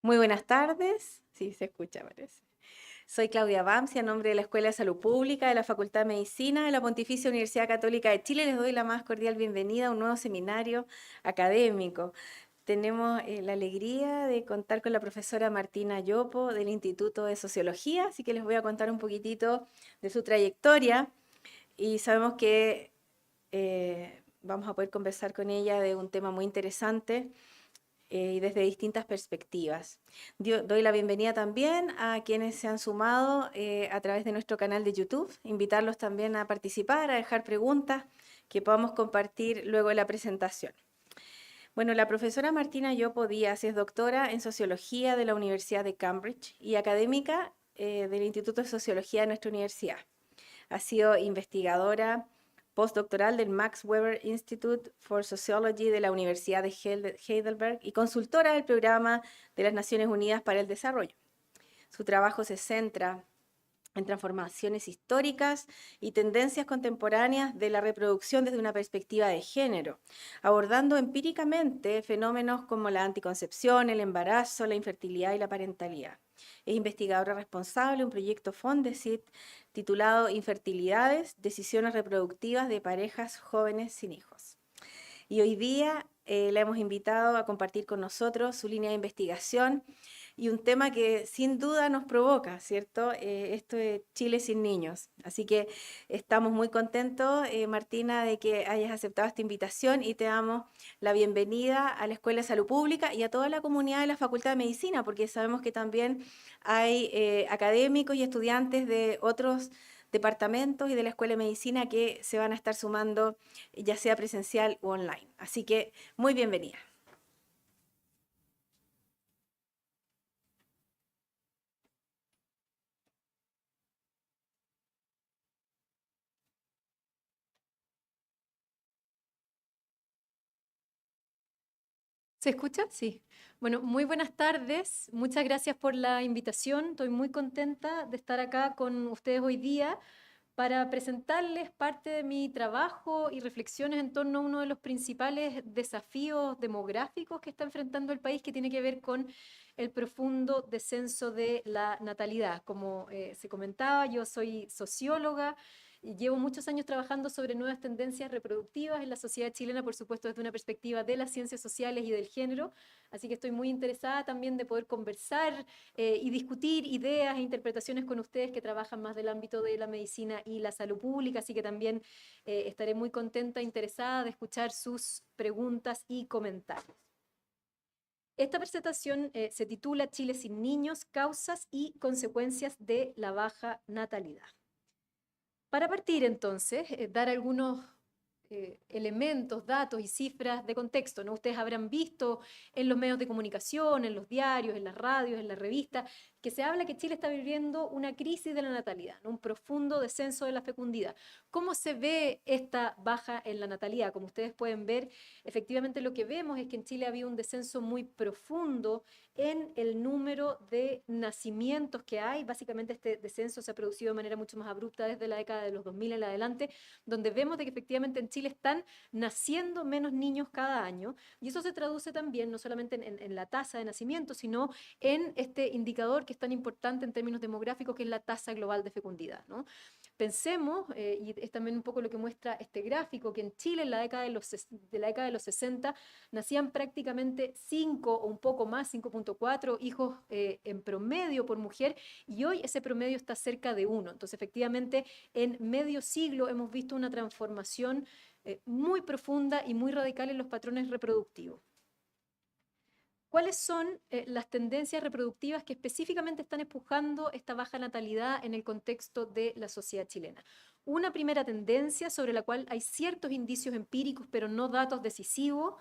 Muy buenas tardes. Sí, se escucha, parece. Soy Claudia Bamsi, a nombre de la Escuela de Salud Pública de la Facultad de Medicina de la Pontificia Universidad Católica de Chile. Les doy la más cordial bienvenida a un nuevo seminario académico. Tenemos la alegría de contar con la profesora Martina Yopo del Instituto de Sociología, así que les voy a contar un poquitito de su trayectoria y sabemos que vamos a poder conversar con ella de un tema muy interesante y desde distintas perspectivas. Doy la bienvenida también a quienes se han sumado a través de nuestro canal de YouTube, invitarlos también a participar, a dejar preguntas que podamos compartir luego de la presentación. Bueno, la profesora Martina Yopo Díaz es doctora en Sociología de la Universidad de Cambridge y académica del Instituto de Sociología de nuestra universidad. Ha sido investigadora postdoctoral del Max Weber Institute for Sociology de la Universidad de Heidelberg y consultora del Programa de las Naciones Unidas para el Desarrollo. Su trabajo se centra en transformaciones históricas y tendencias contemporáneas de la reproducción desde una perspectiva de género, abordando empíricamente fenómenos como la anticoncepción, el embarazo, la infertilidad y la parentalidad. Es investigadora responsable de un proyecto Fondesit titulado Infertilidades, decisiones reproductivas de parejas jóvenes sin hijos. Y hoy día la hemos invitado a compartir con nosotros su línea de investigación y un tema que sin duda nos provoca, ¿cierto? Esto de Chile sin niños. Así que estamos muy contentos, Martina, de que hayas aceptado esta invitación y te damos la bienvenida a la Escuela de Salud Pública y a toda la comunidad de la Facultad de Medicina, porque sabemos que también hay académicos y estudiantes de otros departamentos y de la Escuela de Medicina que se van a estar sumando, ya sea presencial o online. Así que muy bienvenida. ¿Se escucha? Sí. Bueno, muy buenas tardes. Muchas gracias por la invitación. Estoy muy contenta de estar acá con ustedes hoy día para presentarles parte de mi trabajo y reflexiones en torno a uno de los principales desafíos demográficos que está enfrentando el país, que tiene que ver con el profundo descenso de la natalidad. Como se comentaba, yo soy socióloga. Y llevo muchos años trabajando sobre nuevas tendencias reproductivas en la sociedad chilena, por supuesto desde una perspectiva de las ciencias sociales y del género, así que estoy muy interesada también de poder conversar y discutir ideas e interpretaciones con ustedes que trabajan más del ámbito de la medicina y la salud pública, así que también estaré muy contenta e interesada de escuchar sus preguntas y comentarios. Esta presentación se titula Chile sin niños, causas y consecuencias de la baja natalidad. Para partir entonces, dar algunos elementos, datos y cifras de contexto, ¿no? Ustedes habrán visto en los medios de comunicación, en los diarios, en las radios, en las revistas, que se habla que Chile está viviendo una crisis de la natalidad, ¿no? Un profundo descenso de la fecundidad. ¿Cómo se ve esta baja en la natalidad? Como ustedes pueden ver, efectivamente lo que vemos es que en Chile había un descenso muy profundo en el número de nacimientos que hay. Básicamente este descenso se ha producido de manera mucho más abrupta desde la década de los 2000 en adelante, donde vemos de que efectivamente en Chile están naciendo menos niños cada año, y eso se traduce también no solamente en la tasa de nacimiento, sino en este indicador que es tan importante en términos demográficos, que es la tasa global de fecundidad, ¿no? Pensemos, y es también un poco lo que muestra este gráfico, que en Chile en la década de la década de los 60 nacían prácticamente 5 o un poco más, 5.4 hijos en promedio por mujer, y hoy ese promedio está cerca de 1. Entonces, efectivamente, en medio siglo hemos visto una transformación muy profunda y muy radical en los patrones reproductivos. ¿Cuáles son las tendencias reproductivas que específicamente están empujando esta baja natalidad en el contexto de la sociedad chilena? Una primera tendencia sobre la cual hay ciertos indicios empíricos, pero no datos decisivos,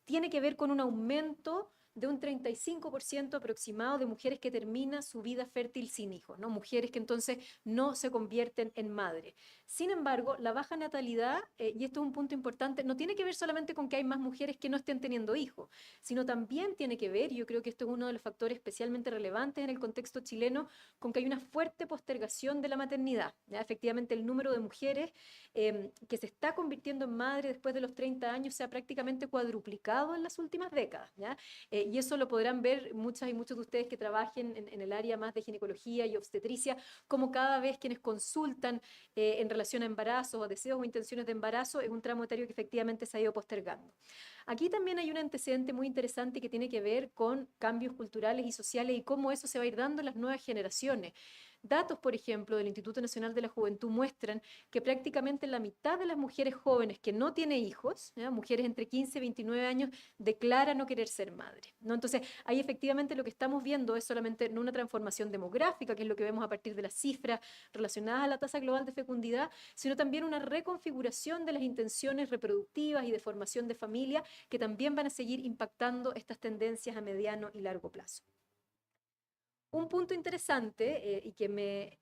tiene que ver con un aumento de un 35% aproximado de mujeres que terminan su vida fértil sin hijos, ¿no? Mujeres que entonces no se convierten en madre. Sin embargo, la baja natalidad, y esto es un punto importante, no tiene que ver solamente con que hay más mujeres que no estén teniendo hijos, sino también tiene que ver, y yo creo que esto es uno de los factores especialmente relevantes en el contexto chileno, con que hay una fuerte postergación de la maternidad, ¿ya? Efectivamente, el número de mujeres que se está convirtiendo en madre después de los 30 años se ha prácticamente cuadruplicado en las últimas décadas, ¿ya? y eso lo podrán ver muchas y muchos de ustedes que trabajen en el área más de ginecología y obstetricia, como cada vez quienes consultan en relación a embarazos o deseos o intenciones de embarazo es un tramo etario que efectivamente se ha ido postergando. Aquí también hay un antecedente muy interesante que tiene que ver con cambios culturales y sociales y cómo eso se va a ir dando en las nuevas generaciones. Datos, por ejemplo, del Instituto Nacional de la Juventud muestran que prácticamente la mitad de las mujeres jóvenes que no tienen hijos, ¿ya? Mujeres entre 15 y 29 años, declaran no querer ser madre, ¿no? Entonces, ahí efectivamente lo que estamos viendo es solamente no una transformación demográfica, que es lo que vemos a partir de las cifras relacionadas a la tasa global de fecundidad, sino también una reconfiguración de las intenciones reproductivas y de formación de familia que también van a seguir impactando estas tendencias a mediano y largo plazo. Un punto interesante y que me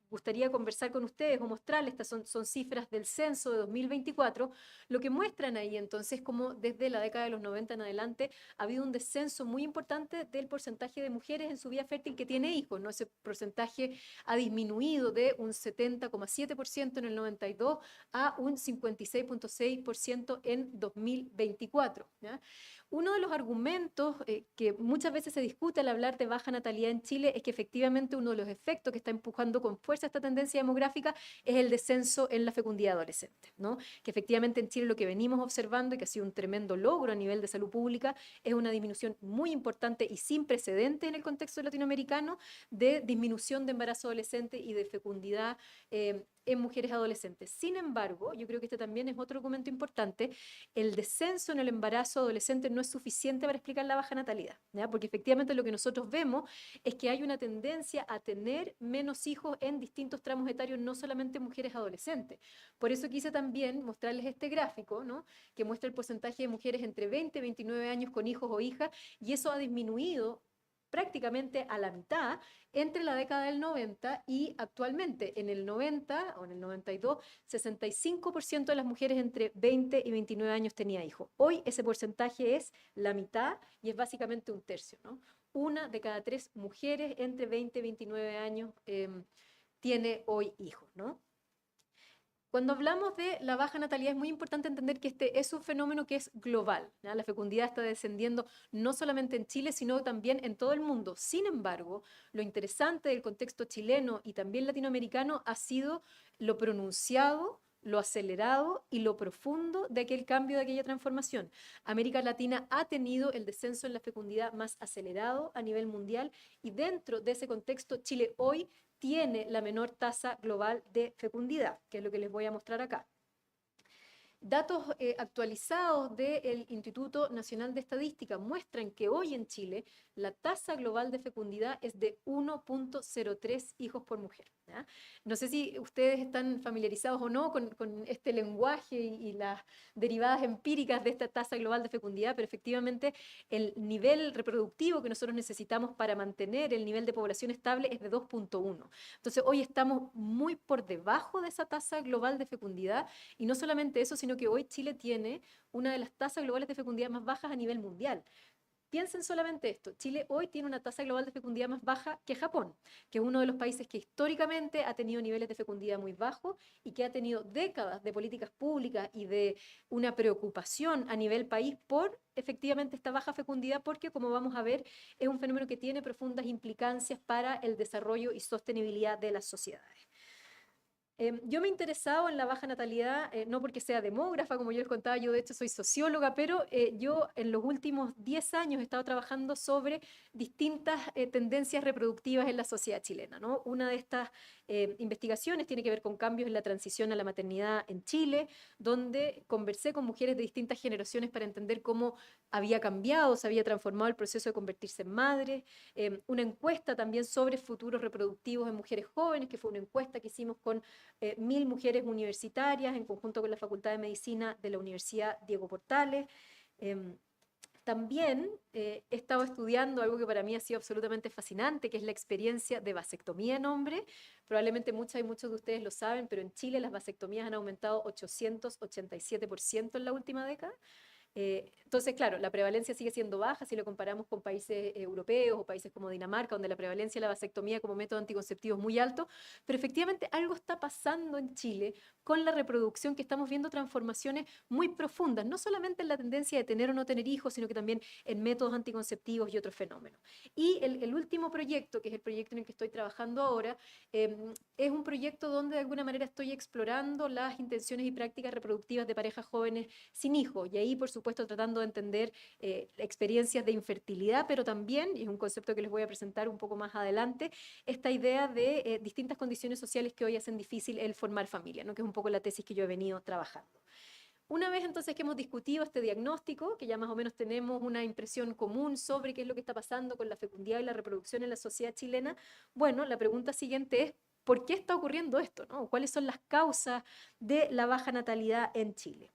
gustaría conversar con ustedes o mostrarles, estas son cifras del censo de 2024, lo que muestran ahí entonces como desde la década de los 90 en adelante ha habido un descenso muy importante del porcentaje de mujeres en su vida fértil que tiene hijos, ¿no? Ese porcentaje ha disminuido de un 70,7% en el 92 a un 56,6% en 2024, ¿ya? Uno de los argumentos que muchas veces se discute al hablar de baja natalidad en Chile es que efectivamente uno de los efectos que está empujando con fuerza esta tendencia demográfica es el descenso en la fecundidad adolescente, ¿no? Que efectivamente en Chile lo que venimos observando y que ha sido un tremendo logro a nivel de salud pública es una disminución muy importante y sin precedentes en el contexto latinoamericano de disminución de embarazo adolescente y de fecundidad en mujeres adolescentes. Sin embargo, yo creo que este también es otro argumento importante, el descenso en el embarazo adolescente no es suficiente para explicar la baja natalidad, ¿ya? Porque efectivamente lo que nosotros vemos es que hay una tendencia a tener menos hijos en distintos tramos etarios, no solamente mujeres adolescentes. Por eso quise también mostrarles este gráfico, ¿no? Que muestra el porcentaje de mujeres entre 20 y 29 años con hijos o hijas, y eso ha disminuido prácticamente a la mitad entre la década del 90 y actualmente. En el 90 o en el 92, 65% de las mujeres entre 20 y 29 años tenía hijos. Hoy ese porcentaje es la mitad y es básicamente un tercio, ¿no? Una de cada tres mujeres entre 20 y 29 años tiene hoy hijos, ¿no? Cuando hablamos de la baja natalidad es muy importante entender que este es un fenómeno que es global, ¿ya? La fecundidad está descendiendo no solamente en Chile, sino también en todo el mundo. Sin embargo, lo interesante del contexto chileno y también latinoamericano ha sido lo pronunciado, lo acelerado y lo profundo de aquel cambio, de aquella transformación. América Latina ha tenido el descenso en la fecundidad más acelerado a nivel mundial y dentro de ese contexto Chile hoy tiene la menor tasa global de fecundidad, que es lo que les voy a mostrar acá. Datos actualizados del Instituto Nacional de Estadística muestran que hoy en Chile la tasa global de fecundidad es de 1,03 hijos por mujer, ¿ya? No sé si ustedes están familiarizados o no con este lenguaje y las derivadas empíricas de esta tasa global de fecundidad, pero efectivamente el nivel reproductivo que nosotros necesitamos para mantener el nivel de población estable es de 2,1. Entonces hoy estamos muy por debajo de esa tasa global de fecundidad y no solamente eso, sino que hoy Chile tiene una de las tasas globales de fecundidad más bajas a nivel mundial. Piensen solamente esto, Chile hoy tiene una tasa global de fecundidad más baja que Japón, que es uno de los países que históricamente ha tenido niveles de fecundidad muy bajos y que ha tenido décadas de políticas públicas y de una preocupación a nivel país por efectivamente esta baja fecundidad, porque como vamos a ver, es un fenómeno que tiene profundas implicancias para el desarrollo y sostenibilidad de las sociedades. Yo me he interesado en la baja natalidad, no porque sea demógrafa, como yo les contaba, yo de hecho soy socióloga, pero yo en los últimos 10 años he estado trabajando sobre distintas tendencias reproductivas en la sociedad chilena, ¿no? Una de estas investigaciones tiene que ver con cambios en la transición a la maternidad en Chile, donde conversé con mujeres de distintas generaciones para entender cómo había cambiado, se había transformado el proceso de convertirse en madre. Una encuesta también sobre futuros reproductivos en mujeres jóvenes, que fue una encuesta que hicimos con 1.000 mujeres universitarias en conjunto con la Facultad de Medicina de la Universidad Diego Portales. También he estado estudiando algo que para mí ha sido absolutamente fascinante, que es la experiencia de vasectomía en hombres. Probablemente muchas y muchos de ustedes lo saben, pero en Chile las vasectomías han aumentado 887% en la última década. Entonces, claro, la prevalencia sigue siendo baja si lo comparamos con países europeos o países como Dinamarca, donde la prevalencia de la vasectomía como método anticonceptivo es muy alto, pero efectivamente algo está pasando en Chile con la reproducción, que estamos viendo transformaciones muy profundas, no solamente en la tendencia de tener o no tener hijos, sino que también en métodos anticonceptivos y otros fenómenos. Y el último proyecto, que es el proyecto en el que estoy trabajando ahora, es un proyecto donde de alguna manera estoy explorando las intenciones y prácticas reproductivas de parejas jóvenes sin hijos, y ahí por supuesto tratando de entender experiencias de infertilidad, pero también, y es un concepto que les voy a presentar un poco más adelante, esta idea de distintas condiciones sociales que hoy hacen difícil el formar familia, ¿no? Que es un poco la tesis que yo he venido trabajando. Una vez entonces que hemos discutido este diagnóstico, que ya más o menos tenemos una impresión común sobre qué es lo que está pasando con la fecundidad y la reproducción en la sociedad chilena, bueno, la pregunta siguiente es, ¿por qué está ocurriendo esto, no? ¿Cuáles son las causas de la baja natalidad en Chile?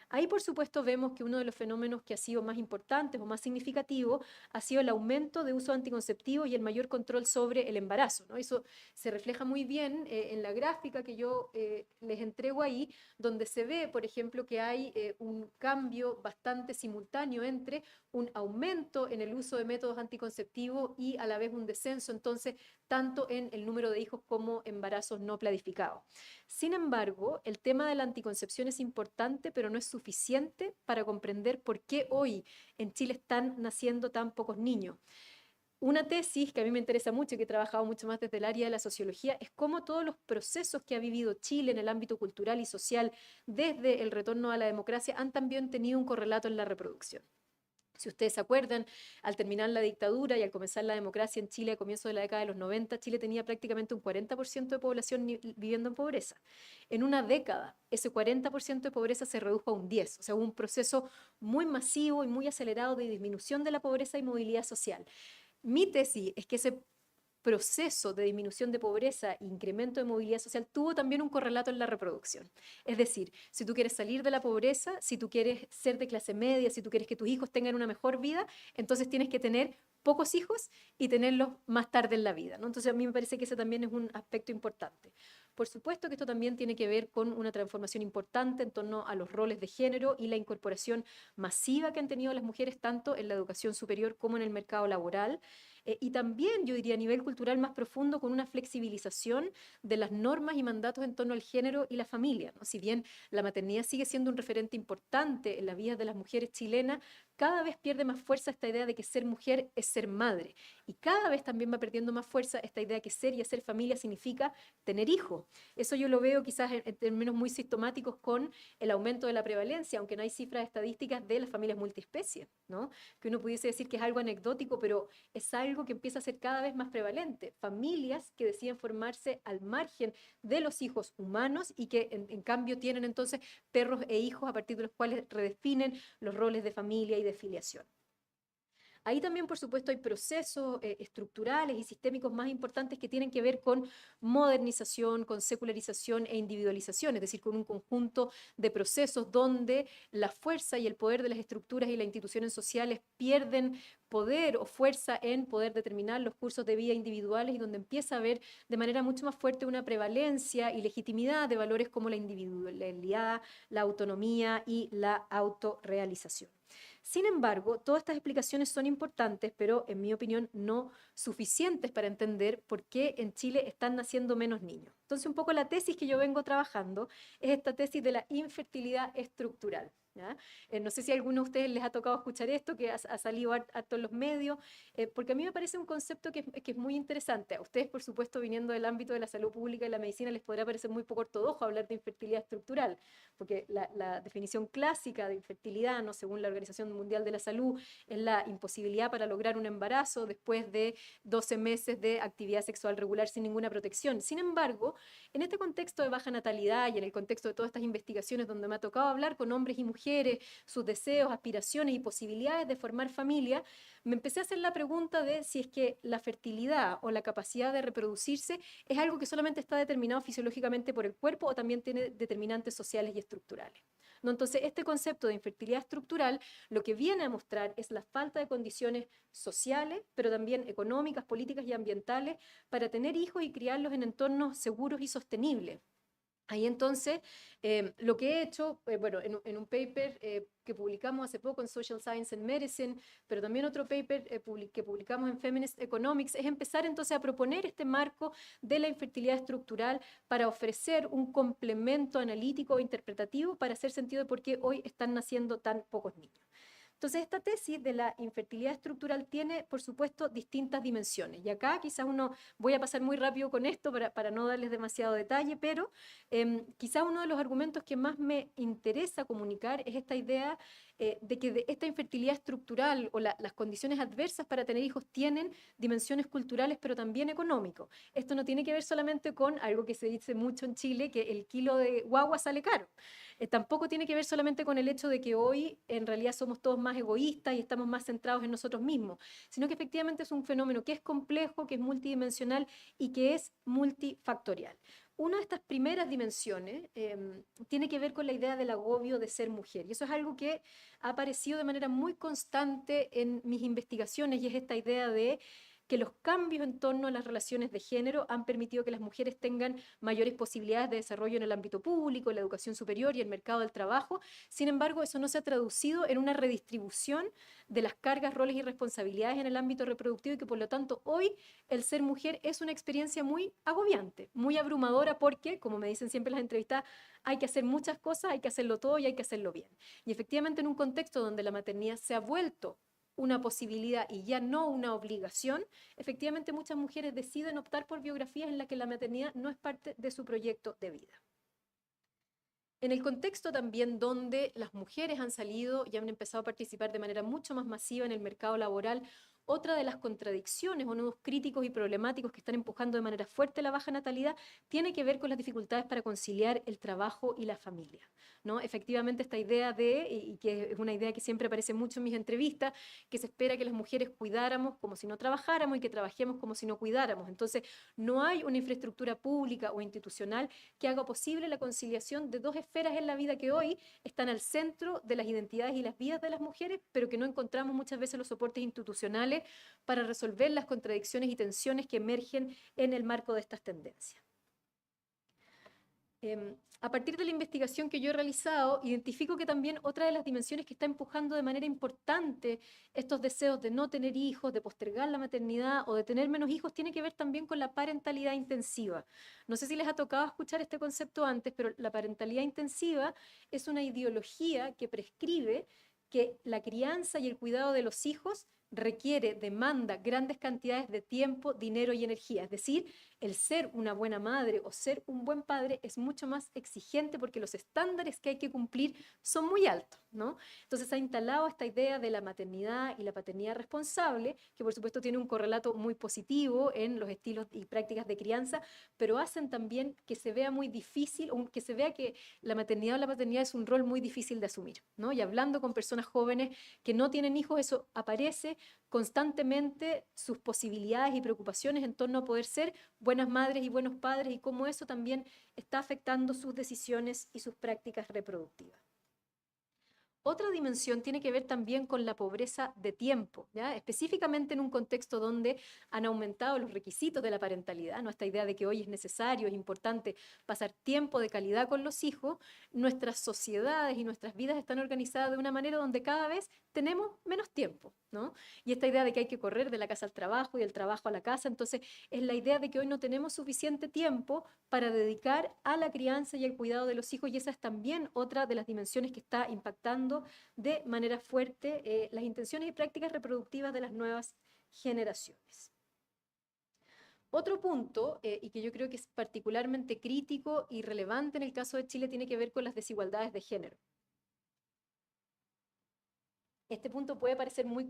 Ahí, por supuesto, vemos que uno de los fenómenos que ha sido más importantes o más significativo ha sido el aumento de uso anticonceptivo y el mayor control sobre el embarazo, ¿no? Eso se refleja muy bien en la gráfica que yo les entrego ahí, donde se ve, por ejemplo, que hay un cambio bastante simultáneo entre un aumento en el uso de métodos anticonceptivos y a la vez un descenso, entonces, tanto en el número de hijos como embarazos no planificados. Sin embargo, el tema de la anticoncepción es importante, pero no es suficiente para comprender por qué hoy en Chile están naciendo tan pocos niños. Una tesis que a mí me interesa mucho y que he trabajado mucho más desde el área de la sociología es cómo todos los procesos que ha vivido Chile en el ámbito cultural y social desde el retorno a la democracia han también tenido un correlato en la reproducción. Si ustedes se acuerdan, al terminar la dictadura y al comenzar la democracia en Chile a comienzos de la década de los 90, Chile tenía prácticamente un 40% de población viviendo en pobreza. En una década, ese 40% de pobreza se redujo a un 10%, o sea, hubo un proceso muy masivo y muy acelerado de disminución de la pobreza y movilidad social. Mi tesis es que ese proceso de disminución de pobreza e incremento de movilidad social tuvo también un correlato en la reproducción. Es decir, si tú quieres salir de la pobreza, si tú quieres ser de clase media, si tú quieres que tus hijos tengan una mejor vida, entonces tienes que tener pocos hijos y tenerlos más tarde en la vida, ¿no? Entonces a mí me parece que ese también es un aspecto importante. Por supuesto que esto también tiene que ver con una transformación importante en torno a los roles de género y la incorporación masiva que han tenido las mujeres tanto en la educación superior como en el mercado laboral. Y también, yo diría, a nivel cultural más profundo, con una flexibilización de las normas y mandatos en torno al género y la familia, ¿no? Si bien la maternidad sigue siendo un referente importante en la vida de las mujeres chilenas, cada vez pierde más fuerza esta idea de que ser mujer es ser madre. Y cada vez también va perdiendo más fuerza esta idea de que ser y hacer familia significa tener hijos. Eso yo lo veo quizás en términos muy sistemáticos con el aumento de la prevalencia, aunque no hay cifras estadísticas de las familias multiespecies, ¿no? Que uno pudiese decir que es algo anecdótico, pero es algo que empieza a ser cada vez más prevalente. Familias que deciden formarse al margen de los hijos humanos y que en cambio tienen entonces perros e hijos a partir de los cuales redefinen los roles de familia y de filiación. Ahí también, por supuesto, hay procesos estructurales y sistémicos más importantes que tienen que ver con modernización, con secularización e individualización, es decir, con un conjunto de procesos donde la fuerza y el poder de las estructuras y las instituciones sociales pierden poder o fuerza en poder determinar los cursos de vida individuales y donde empieza a haber de manera mucho más fuerte una prevalencia y legitimidad de valores como la individualidad, la autonomía y la autorrealización. Sin embargo, todas estas explicaciones son importantes, pero en mi opinión no suficientes para entender por qué en Chile están naciendo menos niños. Entonces, un poco la tesis que yo vengo trabajando es esta tesis de la infertilidad estructural. ¿Ya? No sé si a alguno de ustedes les ha tocado escuchar esto, que ha salido harto en los medios, porque a mí me parece un concepto que es muy interesante. A ustedes, por supuesto, viniendo del ámbito de la salud pública y la medicina, les podrá parecer muy poco ortodoxo hablar de infertilidad estructural, porque la definición clásica de infertilidad, ¿no? Según la Organización Mundial de la Salud, es la imposibilidad para lograr un embarazo después de 12 meses de actividad sexual regular sin ninguna protección. Sin embargo, en este contexto de baja natalidad y en el contexto de todas estas investigaciones donde me ha tocado hablar con hombres y mujeres, sus deseos, aspiraciones y posibilidades de formar familia, me empecé a hacer la pregunta de si es que la fertilidad o la capacidad de reproducirse es algo que solamente está determinado fisiológicamente por el cuerpo o también tiene determinantes sociales y estructurales. ¿No? Entonces, este concepto de infertilidad estructural lo que viene a mostrar es la falta de condiciones sociales, pero también económicas, políticas y ambientales para tener hijos y criarlos en entornos seguros y sostenibles. Ahí entonces, lo que he hecho, bueno, en un paper que publicamos hace poco en Social Science and Medicine, pero también otro paper que publicamos en Feminist Economics, es empezar entonces a proponer este marco de la infertilidad estructural para ofrecer un complemento analítico e interpretativo para hacer sentido de por qué hoy están naciendo tan pocos niños. Entonces, esta tesis de la infertilidad estructural tiene, por supuesto, distintas dimensiones. Y acá quizás voy a pasar muy rápido con esto para no darles demasiado detalle, pero quizás uno de los argumentos que más me interesa comunicar es esta idea de que esta infertilidad estructural o las condiciones adversas para tener hijos tienen dimensiones culturales, pero también económicas. Esto no tiene que ver solamente con algo que se dice mucho en Chile, que el kilo de guagua sale caro. Tampoco tiene que ver solamente con el hecho de que hoy en realidad somos todos más egoístas y estamos más centrados en nosotros mismos, sino que efectivamente es un fenómeno que es complejo, que es multidimensional y que es multifactorial. Una de estas primeras dimensiones tiene que ver con la idea del agobio de ser mujer. Y eso es algo que ha aparecido de manera muy constante en mis investigaciones y es esta idea de que los cambios en torno a las relaciones de género han permitido que las mujeres tengan mayores posibilidades de desarrollo en el ámbito público, en la educación superior y el mercado del trabajo. Sin embargo, eso no se ha traducido en una redistribución de las cargas, roles y responsabilidades en el ámbito reproductivo y que por lo tanto hoy el ser mujer es una experiencia muy agobiante, muy abrumadora porque, como me dicen siempre las entrevistas, hay que hacer muchas cosas, hay que hacerlo todo y hay que hacerlo bien. Y efectivamente en un contexto donde la maternidad se ha vuelto una posibilidad y ya no una obligación, efectivamente muchas mujeres deciden optar por biografías en las que la maternidad no es parte de su proyecto de vida. En el contexto también donde las mujeres han salido y han empezado a participar de manera mucho más masiva en el mercado laboral, otra de las contradicciones o nudos críticos y problemáticos que están empujando de manera fuerte la baja natalidad tiene que ver con las dificultades para conciliar el trabajo y la familia, ¿no? Efectivamente esta idea y que es una idea que siempre aparece mucho en mis entrevistas, que se espera que las mujeres cuidáramos como si no trabajáramos y que trabajemos como si no cuidáramos. Entonces no hay una infraestructura pública o institucional que haga posible la conciliación de dos esferas en la vida que hoy están al centro de las identidades y las vidas de las mujeres, pero que no encontramos muchas veces los soportes institucionales para resolver las contradicciones y tensiones que emergen en el marco de estas tendencias. A partir de la investigación que yo he realizado, identifico que también otra de las dimensiones que está empujando de manera importante estos deseos de no tener hijos, de postergar la maternidad o de tener menos hijos, tiene que ver también con la parentalidad intensiva. No sé si les ha tocado escuchar este concepto antes, pero la parentalidad intensiva es una ideología que prescribe que la crianza y el cuidado de los hijos demanda grandes cantidades de tiempo, dinero y energía. Es decir, el ser una buena madre o ser un buen padre es mucho más exigente porque los estándares que hay que cumplir son muy altos, ¿no? Entonces ha instalado esta idea de la maternidad y la paternidad responsable, que por supuesto tiene un correlato muy positivo en los estilos y prácticas de crianza, pero hacen también que se vea muy difícil, o que se vea que la maternidad o la paternidad es un rol muy difícil de asumir, ¿no? Y hablando con personas jóvenes que no tienen hijos, eso aparece constantemente, sus posibilidades y preocupaciones en torno a poder ser buenas madres y buenos padres y cómo eso también está afectando sus decisiones y sus prácticas reproductivas. Otra dimensión tiene que ver también con la pobreza de tiempo, ¿ya? Específicamente en un contexto donde han aumentado los requisitos de la parentalidad, ¿no? Esta idea de que hoy es necesario, es importante pasar tiempo de calidad con los hijos, nuestras sociedades y nuestras vidas están organizadas de una manera donde cada vez tenemos menos tiempo, ¿no? Y esta idea de que hay que correr de la casa al trabajo y del trabajo a la casa, entonces es la idea de que hoy no tenemos suficiente tiempo para dedicar a la crianza y al cuidado de los hijos y esa es también otra de las dimensiones que está impactando de manera fuerte las intenciones y prácticas reproductivas de las nuevas generaciones. Otro punto, y que yo creo que es particularmente crítico y relevante en el caso de Chile, tiene que ver con las desigualdades de género. Este punto puede parecer muy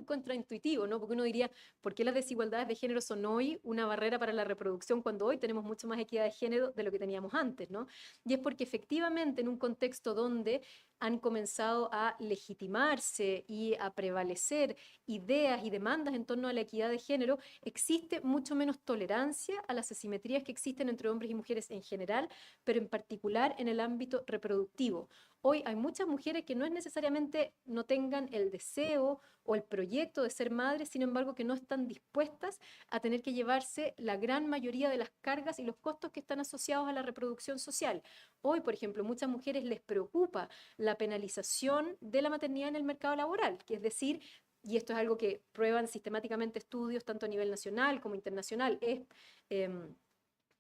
contraintuitivo, ¿no? Porque uno diría, ¿por qué las desigualdades de género son hoy una barrera para la reproducción cuando hoy tenemos mucho más equidad de género de lo que teníamos antes, ¿no? Y es porque efectivamente en un contexto donde han comenzado a legitimarse y a prevalecer ideas y demandas en torno a la equidad de género, existe mucho menos tolerancia a las asimetrías que existen entre hombres y mujeres en general, pero en particular en el ámbito reproductivo. Hoy hay muchas mujeres que no es necesariamente no tengan el deseo o el proyecto de ser madres, sin embargo que no están dispuestas a tener que llevarse la gran mayoría de las cargas y los costos que están asociados a la reproducción social. Hoy, por ejemplo, muchas mujeres les preocupa la penalización de la maternidad en el mercado laboral, que es decir, y esto es algo que prueban sistemáticamente estudios tanto a nivel nacional como internacional, es...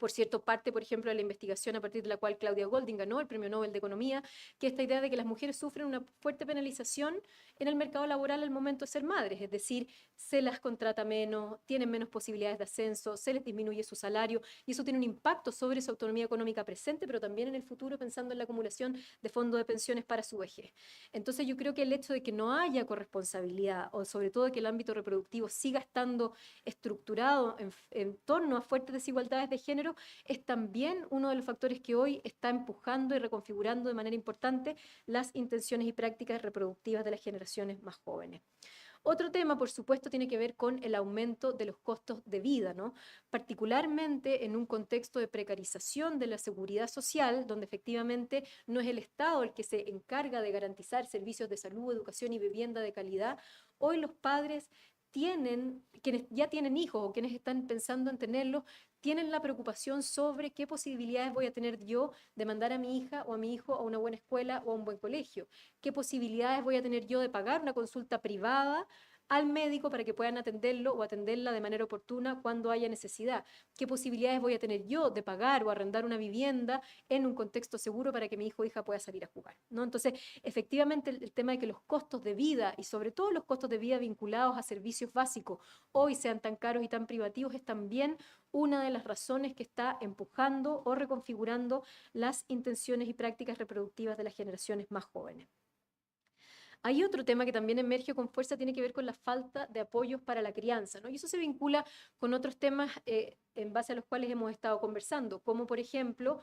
por cierto, parte, por ejemplo, de la investigación a partir de la cual Claudia Goldin ganó el Premio Nobel de Economía, que esta idea de que las mujeres sufren una fuerte penalización en el mercado laboral al momento de ser madres, es decir, se las contrata menos, tienen menos posibilidades de ascenso, se les disminuye su salario, y eso tiene un impacto sobre su autonomía económica presente, pero también en el futuro pensando en la acumulación de fondos de pensiones para su vejez. Entonces yo creo que el hecho de que no haya corresponsabilidad, o sobre todo que el ámbito reproductivo siga estando estructurado en torno a fuertes desigualdades de género, es también uno de los factores que hoy está empujando y reconfigurando de manera importante las intenciones y prácticas reproductivas de las generaciones más jóvenes. Otro tema, por supuesto, tiene que ver con el aumento de los costos de vida, ¿no? Particularmente en un contexto de precarización de la seguridad social, donde efectivamente no es el Estado el que se encarga de garantizar servicios de salud, educación y vivienda de calidad. Hoy los padres tienen, quienes ya tienen hijos o quienes están pensando en tenerlos, tienen la preocupación sobre qué posibilidades voy a tener yo de mandar a mi hija o a mi hijo a una buena escuela o a un buen colegio, qué posibilidades voy a tener yo de pagar una consulta privada al médico para que puedan atenderlo o atenderla de manera oportuna cuando haya necesidad, qué posibilidades voy a tener yo de pagar o arrendar una vivienda en un contexto seguro para que mi hijo o hija pueda salir a jugar, ¿no? Entonces, efectivamente, el tema de que los costos de vida y sobre todo los costos de vida vinculados a servicios básicos hoy sean tan caros y tan privativos es también una de las razones que está empujando o reconfigurando las intenciones y prácticas reproductivas de las generaciones más jóvenes. Hay otro tema que también emerge con fuerza, tiene que ver con la falta de apoyos para la crianza, ¿no? Y eso se vincula con otros temas en base a los cuales hemos estado conversando, como por ejemplo,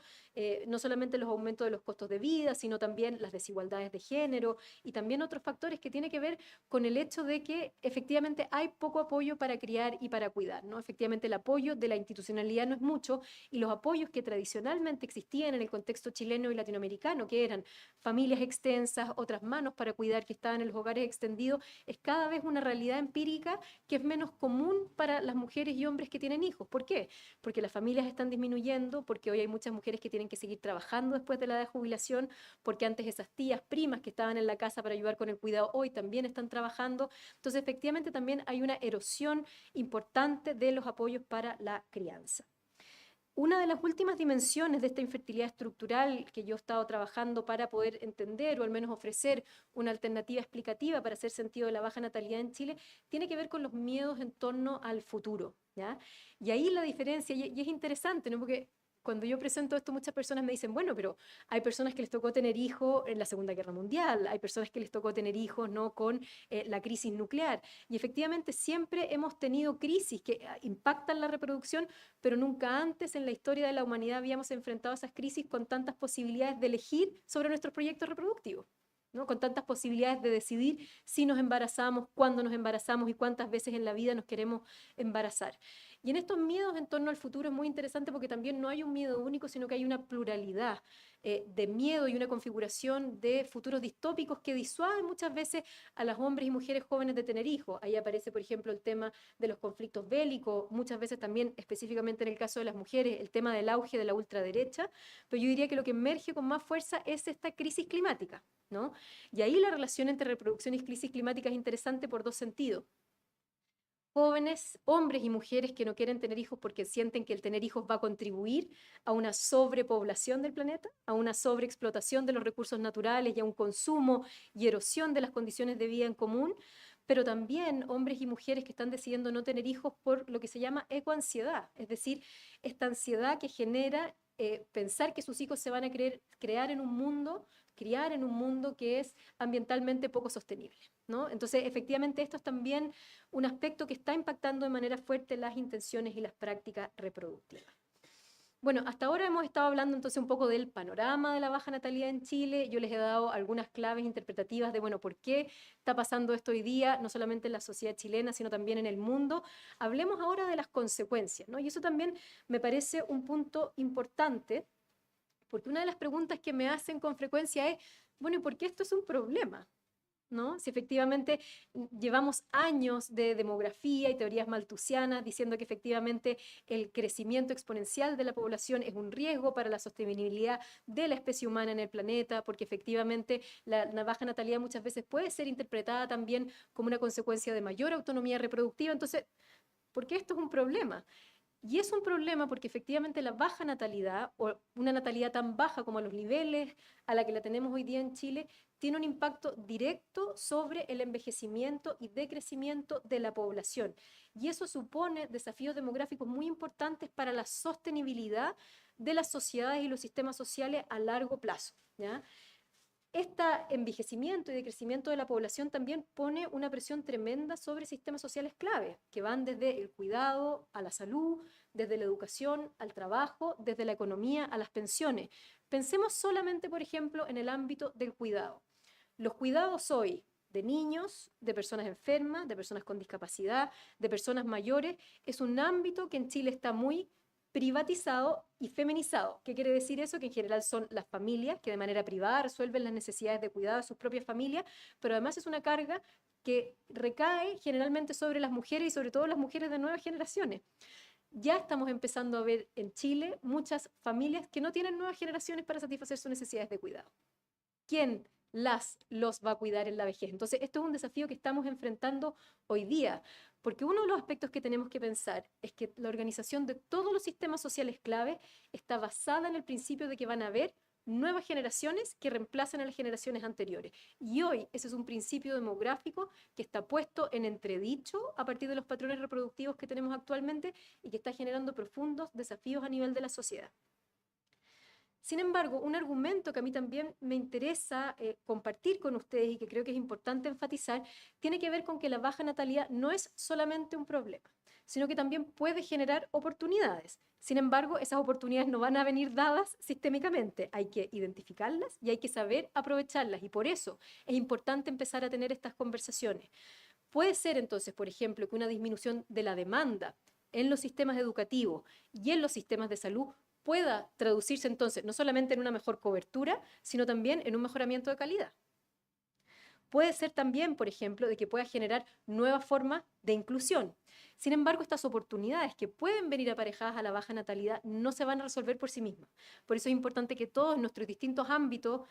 no solamente los aumentos de los costos de vida, sino también las desigualdades de género y también otros factores que tienen que ver con el hecho de que efectivamente hay poco apoyo para criar y para cuidar, ¿no? Efectivamente el apoyo de la institucionalidad no es mucho y los apoyos que tradicionalmente existían en el contexto chileno y latinoamericano, que eran familias extensas, otras manos para cuidar que estaban en los hogares extendidos, es cada vez una realidad empírica que es menos común para las mujeres y hombres que tienen hijos. ¿Por qué? Porque las familias están disminuyendo, porque hoy hay muchas mujeres que tienen que seguir trabajando después de la edad de jubilación, porque antes esas tías, primas que estaban en la casa para ayudar con el cuidado, hoy también están trabajando. Entonces, efectivamente, también hay una erosión importante de los apoyos para la crianza. Una de las últimas dimensiones de esta infertilidad estructural que yo he estado trabajando para poder entender o al menos ofrecer una alternativa explicativa para hacer sentido de la baja natalidad en Chile tiene que ver con los miedos en torno al futuro, ¿ya? Y ahí la diferencia, y es interesante, ¿no? Porque cuando yo presento esto, muchas personas me dicen, bueno, pero hay personas que les tocó tener hijos en la Segunda Guerra Mundial, hay personas que les tocó tener hijos, ¿no? Con la crisis nuclear. Y efectivamente siempre hemos tenido crisis que impactan la reproducción, pero nunca antes en la historia de la humanidad habíamos enfrentado esas crisis con tantas posibilidades de elegir sobre nuestros proyectos reproductivos, ¿no? Con tantas posibilidades de decidir si nos embarazamos, cuándo nos embarazamos y cuántas veces en la vida nos queremos embarazar. Y en estos miedos en torno al futuro es muy interesante porque también no hay un miedo único, sino que hay una pluralidad de miedo y una configuración de futuros distópicos que disuaden muchas veces a los hombres y mujeres jóvenes de tener hijos. Ahí aparece, por ejemplo, el tema de los conflictos bélicos, muchas veces también, específicamente en el caso de las mujeres, el tema del auge de la ultraderecha, pero yo diría que lo que emerge con más fuerza es esta crisis climática, ¿no? Y ahí la relación entre reproducción y crisis climática es interesante por dos sentidos. Jóvenes, hombres y mujeres que no quieren tener hijos porque sienten que el tener hijos va a contribuir a una sobrepoblación del planeta, a una sobreexplotación de los recursos naturales y a un consumo y erosión de las condiciones de vida en común, pero también hombres y mujeres que están decidiendo no tener hijos por lo que se llama ecoansiedad, es decir, esta ansiedad que genera pensar que sus hijos se van a crear en un mundo, criar en un mundo que es ambientalmente poco sostenible, ¿no? Entonces, efectivamente, esto es también un aspecto que está impactando de manera fuerte las intenciones y las prácticas reproductivas. Bueno, hasta ahora hemos estado hablando entonces un poco del panorama de la baja natalidad en Chile. Yo les he dado algunas claves interpretativas de, bueno, por qué está pasando esto hoy día, no solamente en la sociedad chilena, sino también en el mundo. Hablemos ahora de las consecuencias, ¿no? Y eso también me parece un punto importante, porque una de las preguntas que me hacen con frecuencia es, bueno, ¿y por qué esto es un problema? ¿No? Si efectivamente llevamos años de demografía y teorías malthusianas diciendo que efectivamente el crecimiento exponencial de la población es un riesgo para la sostenibilidad de la especie humana en el planeta, porque efectivamente la baja natalidad muchas veces puede ser interpretada también como una consecuencia de mayor autonomía reproductiva. Entonces, ¿por qué esto es un problema? Y es un problema porque efectivamente la baja natalidad o una natalidad tan baja como a los niveles a la que la tenemos hoy día en Chile tiene un impacto directo sobre el envejecimiento y decrecimiento de la población. Y eso supone desafíos demográficos muy importantes para la sostenibilidad de las sociedades y los sistemas sociales a largo plazo, ¿ya? Este envejecimiento y decrecimiento de la población también pone una presión tremenda sobre sistemas sociales clave, que van desde el cuidado a la salud, desde la educación al trabajo, desde la economía a las pensiones. Pensemos solamente, por ejemplo, en el ámbito del cuidado. Los cuidados hoy de niños, de personas enfermas, de personas con discapacidad, de personas mayores, es un ámbito que en Chile está muy privatizado y feminizado. ¿Qué quiere decir eso? Que en general son las familias que de manera privada resuelven las necesidades de cuidado de sus propias familias, pero además es una carga que recae generalmente sobre las mujeres y sobre todo las mujeres de nuevas generaciones. Ya estamos empezando a ver en Chile muchas familias que no tienen nuevas generaciones para satisfacer sus necesidades de cuidado. ¿Quién los va a cuidar en la vejez? Entonces, esto es un desafío que estamos enfrentando hoy día, porque uno de los aspectos que tenemos que pensar es que la organización de todos los sistemas sociales clave está basada en el principio de que van a haber nuevas generaciones que reemplacen a las generaciones anteriores. Y hoy ese es un principio demográfico que está puesto en entredicho a partir de los patrones reproductivos que tenemos actualmente y que está generando profundos desafíos a nivel de la sociedad. Sin embargo, un argumento que a mí también me interesa compartir con ustedes y que creo que es importante enfatizar, tiene que ver con que la baja natalidad no es solamente un problema, sino que también puede generar oportunidades. Sin embargo, esas oportunidades no van a venir dadas sistémicamente, hay que identificarlas y hay que saber aprovecharlas, y por eso es importante empezar a tener estas conversaciones. Puede ser entonces, por ejemplo, que una disminución de la demanda en los sistemas educativos y en los sistemas de salud pueda traducirse entonces no solamente en una mejor cobertura, sino también en un mejoramiento de calidad. Puede ser también, por ejemplo, de que pueda generar nuevas formas de inclusión. Sin embargo, estas oportunidades que pueden venir aparejadas a la baja natalidad no se van a resolver por sí mismas. Por eso es importante que todos nuestros distintos ámbitos,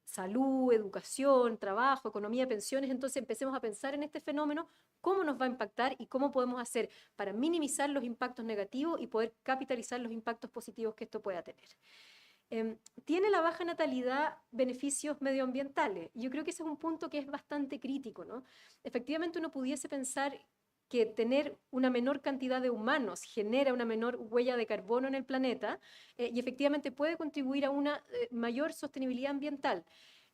salud, educación, trabajo, economía, pensiones, entonces empecemos a pensar en este fenómeno, cómo nos va a impactar y cómo podemos hacer para minimizar los impactos negativos y poder capitalizar los impactos positivos que esto pueda tener. ¿Tiene la baja natalidad beneficios medioambientales? Yo creo que ese es un punto que es bastante crítico, ¿no? Efectivamente, uno pudiese pensar que tener una menor cantidad de humanos genera una menor huella de carbono en el planeta y efectivamente puede contribuir a una mayor sostenibilidad ambiental.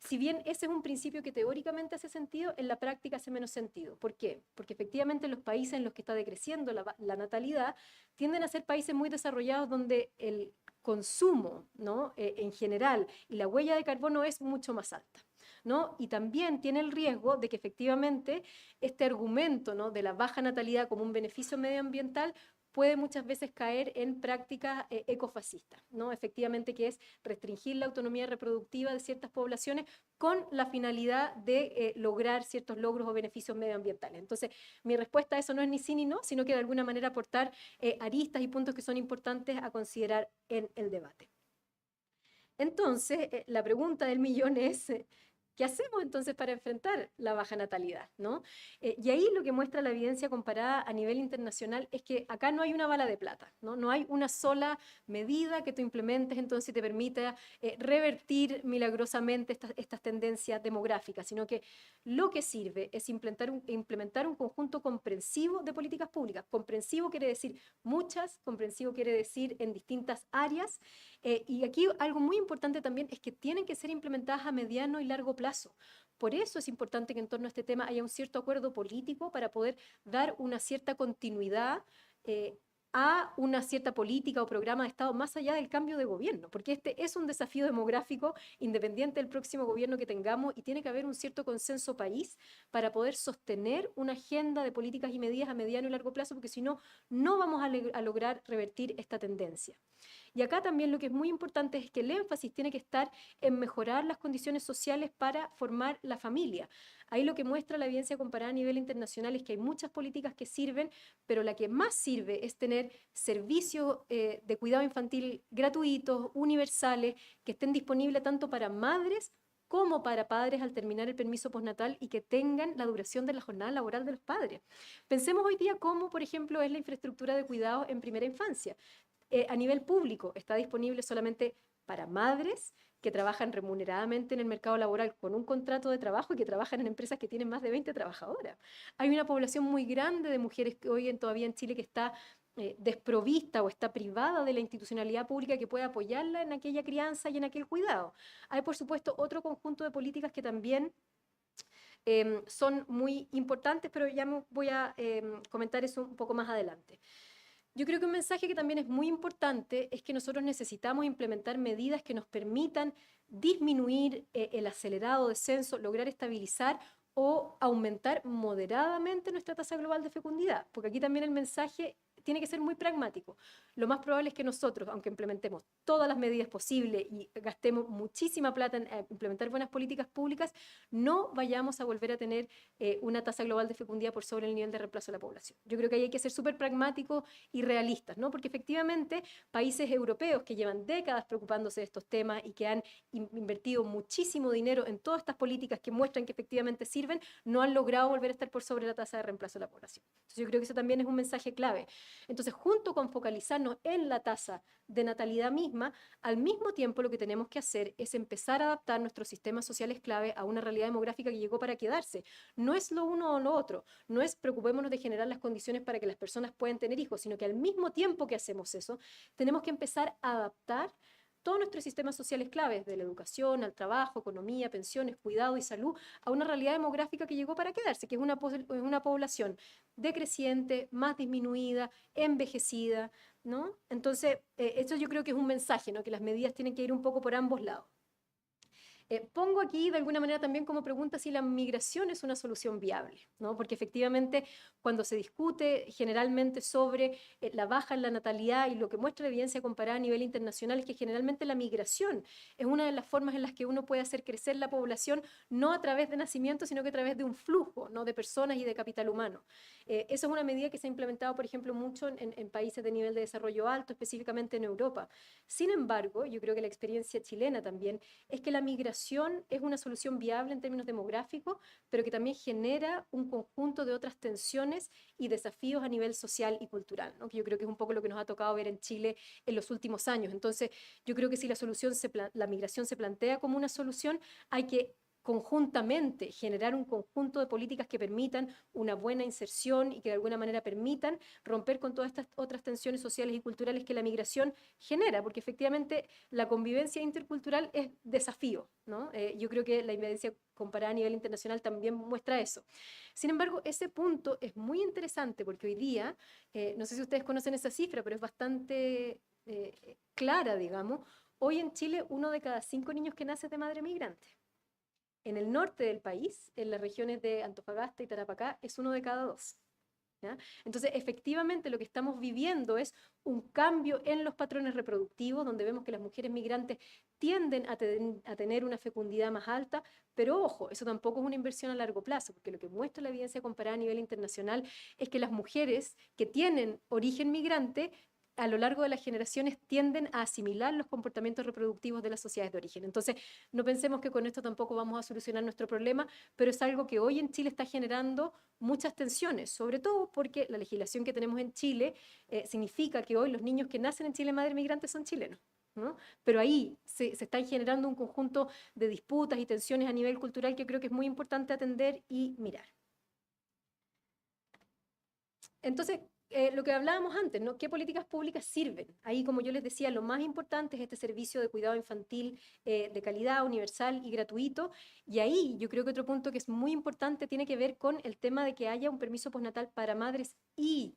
Si bien ese es un principio que teóricamente hace sentido, en la práctica hace menos sentido. ¿Por qué? Porque efectivamente los países en los que está decreciendo la natalidad tienden a ser países muy desarrollados donde el consumo, ¿no? En general y la huella de carbono es mucho más alta, ¿no? Y también tiene el riesgo de que efectivamente este argumento, ¿no?, de la baja natalidad como un beneficio medioambiental puede muchas veces caer en prácticas ecofascistas, ¿no? Efectivamente, que es restringir la autonomía reproductiva de ciertas poblaciones con la finalidad de lograr ciertos logros o beneficios medioambientales. Entonces, mi respuesta a eso no es ni sí ni no, sino que de alguna manera aportar aristas y puntos que son importantes a considerar en el debate. Entonces, la pregunta del millón es, ¿qué hacemos entonces para enfrentar la baja natalidad, ¿no? Y ahí lo que muestra la evidencia comparada a nivel internacional es que acá no hay una bala de plata, ¿no? No hay una sola medida que tú implementes entonces te permita revertir milagrosamente estas tendencias demográficas, sino que lo que sirve es implementar un conjunto comprensivo de políticas públicas. Comprensivo quiere decir muchas, comprensivo quiere decir en distintas áreas, y aquí algo muy importante también es que tienen que ser implementadas a mediano y largo plazo. Por eso es importante que en torno a este tema haya un cierto acuerdo político para poder dar una cierta continuidad a una cierta política o programa de Estado más allá del cambio de gobierno, porque este es un desafío demográfico independiente del próximo gobierno que tengamos y tiene que haber un cierto consenso país para poder sostener una agenda de políticas y medidas a mediano y largo plazo, porque si no, no vamos a lograr revertir esta tendencia. Y acá también lo que es muy importante es que el énfasis tiene que estar en mejorar las condiciones sociales para formar la familia. Ahí lo que muestra la evidencia comparada a nivel internacional es que hay muchas políticas que sirven, pero la que más sirve es tener servicios de cuidado infantil gratuitos, universales, que estén disponibles tanto para madres como para padres al terminar el permiso postnatal y que tengan la duración de la jornada laboral de los padres. Pensemos hoy día cómo, por ejemplo, es la infraestructura de cuidado en primera infancia. A nivel público está disponible solamente para madres que trabajan remuneradamente en el mercado laboral con un contrato de trabajo y que trabajan en empresas que tienen más de 20 trabajadoras. Hay una población muy grande de mujeres que hoy todavía en Chile que está desprovista o está privada de la institucionalidad pública que puede apoyarla en aquella crianza y en aquel cuidado. Hay, por supuesto, otro conjunto de políticas que también son muy importantes, pero ya voy a comentar eso un poco más adelante. Yo creo que un mensaje que también es muy importante es que nosotros necesitamos implementar medidas que nos permitan disminuir el acelerado descenso, lograr estabilizar o aumentar moderadamente nuestra tasa global de fecundidad, porque aquí también el mensaje tiene que ser muy pragmático. Lo más probable es que nosotros, aunque implementemos todas las medidas posibles y gastemos muchísima plata en implementar buenas políticas públicas, no vayamos a volver a tener una tasa global de fecundidad por sobre el nivel de reemplazo de la población. Yo creo que ahí hay que ser súper pragmáticos y realistas, ¿no? Porque efectivamente países europeos que llevan décadas preocupándose de estos temas y que han invertido muchísimo dinero en todas estas políticas que muestran que efectivamente sirven, no han logrado volver a estar por sobre la tasa de reemplazo de la población. Entonces yo creo que eso también es un mensaje clave. Entonces, junto con focalizarnos en la tasa de natalidad misma, al mismo tiempo lo que tenemos que hacer es empezar a adaptar nuestros sistemas sociales clave a una realidad demográfica que llegó para quedarse. No es lo uno o lo otro, no es preocupémonos de generar las condiciones para que las personas puedan tener hijos, sino que al mismo tiempo que hacemos eso, tenemos que empezar a adaptar todos nuestros sistemas sociales claves, de la educación, al trabajo, economía, pensiones, cuidado y salud, a una realidad demográfica que llegó para quedarse, que es una población decreciente, más disminuida, envejecida, ¿no? Entonces, esto yo creo que es un mensaje, ¿no? Que las medidas tienen que ir un poco por ambos lados. Pongo aquí de alguna manera también como pregunta si la migración es una solución viable, ¿no? Porque efectivamente cuando se discute generalmente sobre la baja en la natalidad y lo que muestra la evidencia comparada a nivel internacional es que generalmente la migración es una de las formas en las que uno puede hacer crecer la población no a través de nacimiento, sino que a través de un flujo, ¿no? De personas y de capital humano. Eso es una medida que se ha implementado, por ejemplo, mucho en países de nivel de desarrollo alto, específicamente en Europa. Sin embargo, yo creo que la experiencia chilena también es que la migración es una solución viable en términos demográficos, pero que también genera un conjunto de otras tensiones y desafíos a nivel social y cultural, ¿no? Que yo creo que es un poco lo que nos ha tocado ver en Chile en los últimos años. Entonces, yo creo que si la migración se plantea como una solución, hay que conjuntamente generar un conjunto de políticas que permitan una buena inserción y que de alguna manera permitan romper con todas estas otras tensiones sociales y culturales que la migración genera, porque efectivamente la convivencia intercultural es desafío, ¿no? Yo creo que la evidencia comparada a nivel internacional también muestra eso. Sin embargo, ese punto es muy interesante porque hoy día, no sé si ustedes conocen esa cifra, pero es bastante clara, digamos. Hoy en Chile, 1 de cada 5 niños que nace es de madre migrante. En el norte del país, en las regiones de Antofagasta y Tarapacá, es 1 de cada 2. ¿Ya? Entonces, efectivamente, lo que estamos viviendo es un cambio en los patrones reproductivos, donde vemos que las mujeres migrantes tienden a tener una fecundidad más alta, pero ojo, eso tampoco es una inversión a largo plazo, porque lo que muestra la evidencia comparada a nivel internacional es que las mujeres que tienen origen migrante a lo largo de las generaciones tienden a asimilar los comportamientos reproductivos de las sociedades de origen. Entonces, no pensemos que con esto tampoco vamos a solucionar nuestro problema, pero es algo que hoy en Chile está generando muchas tensiones, sobre todo porque la legislación que tenemos en Chile significa que hoy los niños que nacen en Chile madre migrante son chilenos, ¿no? Pero ahí se están generando un conjunto de disputas y tensiones a nivel cultural que creo que es muy importante atender y mirar. Entonces, lo que hablábamos antes, ¿no? ¿Qué políticas públicas sirven? Ahí, como yo les decía, lo más importante es este servicio de cuidado infantil de calidad, universal y gratuito. Y ahí yo creo que otro punto que es muy importante tiene que ver con el tema de que haya un permiso postnatal para madres y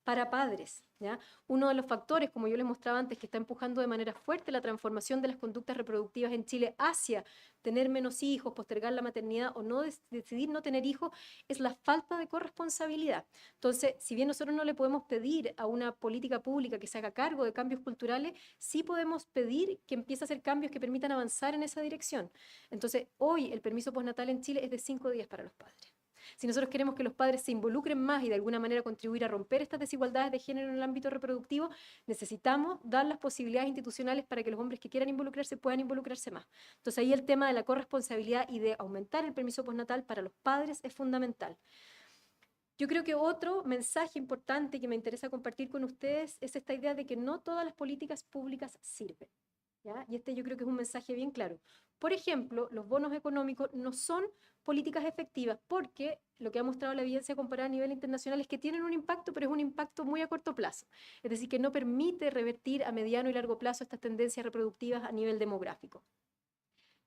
para padres, ¿ya? Uno de los factores, como yo les mostraba antes, que está empujando de manera fuerte la transformación de las conductas reproductivas en Chile hacia tener menos hijos, postergar la maternidad o no decidir no tener hijos, es la falta de corresponsabilidad. Entonces, si bien nosotros no le podemos pedir a una política pública que se haga cargo de cambios culturales, sí podemos pedir que empiece a hacer cambios que permitan avanzar en esa dirección. Entonces, hoy el permiso postnatal en Chile es de 5 días para los padres. Si nosotros queremos que los padres se involucren más y de alguna manera contribuir a romper estas desigualdades de género en el ámbito reproductivo, necesitamos dar las posibilidades institucionales para que los hombres que quieran involucrarse puedan involucrarse más. Entonces ahí el tema de la corresponsabilidad y de aumentar el permiso postnatal para los padres es fundamental. Yo creo que otro mensaje importante que me interesa compartir con ustedes es esta idea de que no todas las políticas públicas sirven, ¿ya? Y este yo creo que es un mensaje bien claro. Por ejemplo, los bonos económicos no son políticas efectivas porque lo que ha mostrado la evidencia comparada a nivel internacional es que tienen un impacto, pero es un impacto muy a corto plazo. Es decir, que no permite revertir a mediano y largo plazo estas tendencias reproductivas a nivel demográfico.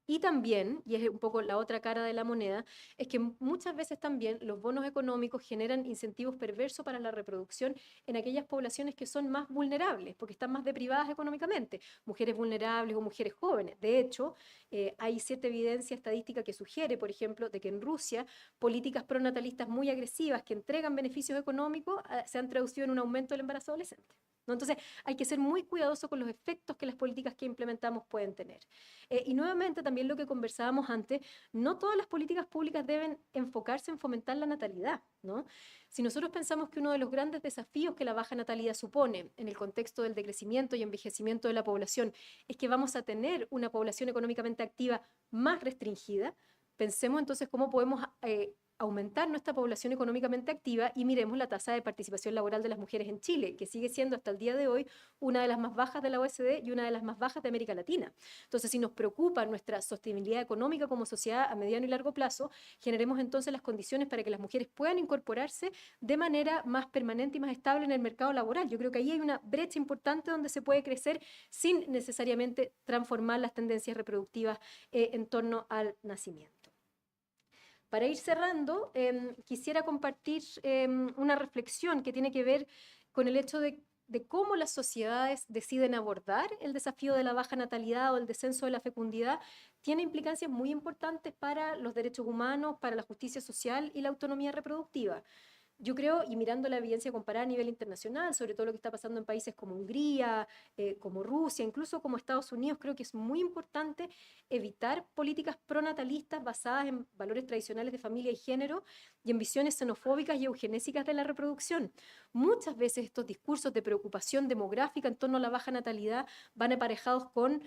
Y también, y es un poco la otra cara de la moneda, es que muchas veces también los bonos económicos generan incentivos perversos para la reproducción en aquellas poblaciones que son más vulnerables, porque están más deprivadas económicamente, mujeres vulnerables o mujeres jóvenes. De hecho, hay cierta evidencia estadística que sugiere, por ejemplo, de que en Rusia políticas pronatalistas muy agresivas que entregan beneficios económicos se han traducido en un aumento del embarazo adolescente, ¿no? Entonces, hay que ser muy cuidadoso con los efectos que las políticas que implementamos pueden tener. Y nuevamente, también lo que conversábamos antes, no todas las políticas públicas deben enfocarse en fomentar la natalidad, ¿no? Si nosotros pensamos que uno de los grandes desafíos que la baja natalidad supone en el contexto del decrecimiento y envejecimiento de la población es que vamos a tener una población económicamente activa más restringida, pensemos entonces cómo podemos aumentar nuestra población económicamente activa y miremos la tasa de participación laboral de las mujeres en Chile, que sigue siendo hasta el día de hoy una de las más bajas de la OECD y una de las más bajas de América Latina. Entonces, si nos preocupa nuestra sostenibilidad económica como sociedad a mediano y largo plazo, generemos entonces las condiciones para que las mujeres puedan incorporarse de manera más permanente y más estable en el mercado laboral. Yo creo que ahí hay una brecha importante donde se puede crecer sin necesariamente transformar las tendencias reproductivas en torno al nacimiento. Para ir cerrando, quisiera compartir una reflexión que tiene que ver con el hecho de cómo las sociedades deciden abordar el desafío de la baja natalidad o el descenso de la fecundidad. Tiene implicancias muy importantes para los derechos humanos, para la justicia social y la autonomía reproductiva. Yo creo, y mirando la evidencia comparada a nivel internacional, sobre todo lo que está pasando en países como Hungría, como Rusia, incluso como Estados Unidos, creo que es muy importante evitar políticas pronatalistas basadas en valores tradicionales de familia y género y en visiones xenofóbicas y eugenésicas de la reproducción. Muchas veces estos discursos de preocupación demográfica en torno a la baja natalidad van aparejados con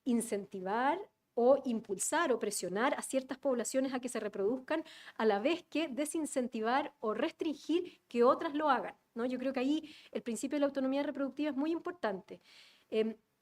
incentivar o impulsar o presionar a ciertas poblaciones a que se reproduzcan, a la vez que desincentivar o restringir que otras lo hagan, ¿no? Yo creo que ahí el principio de la autonomía reproductiva es muy importante.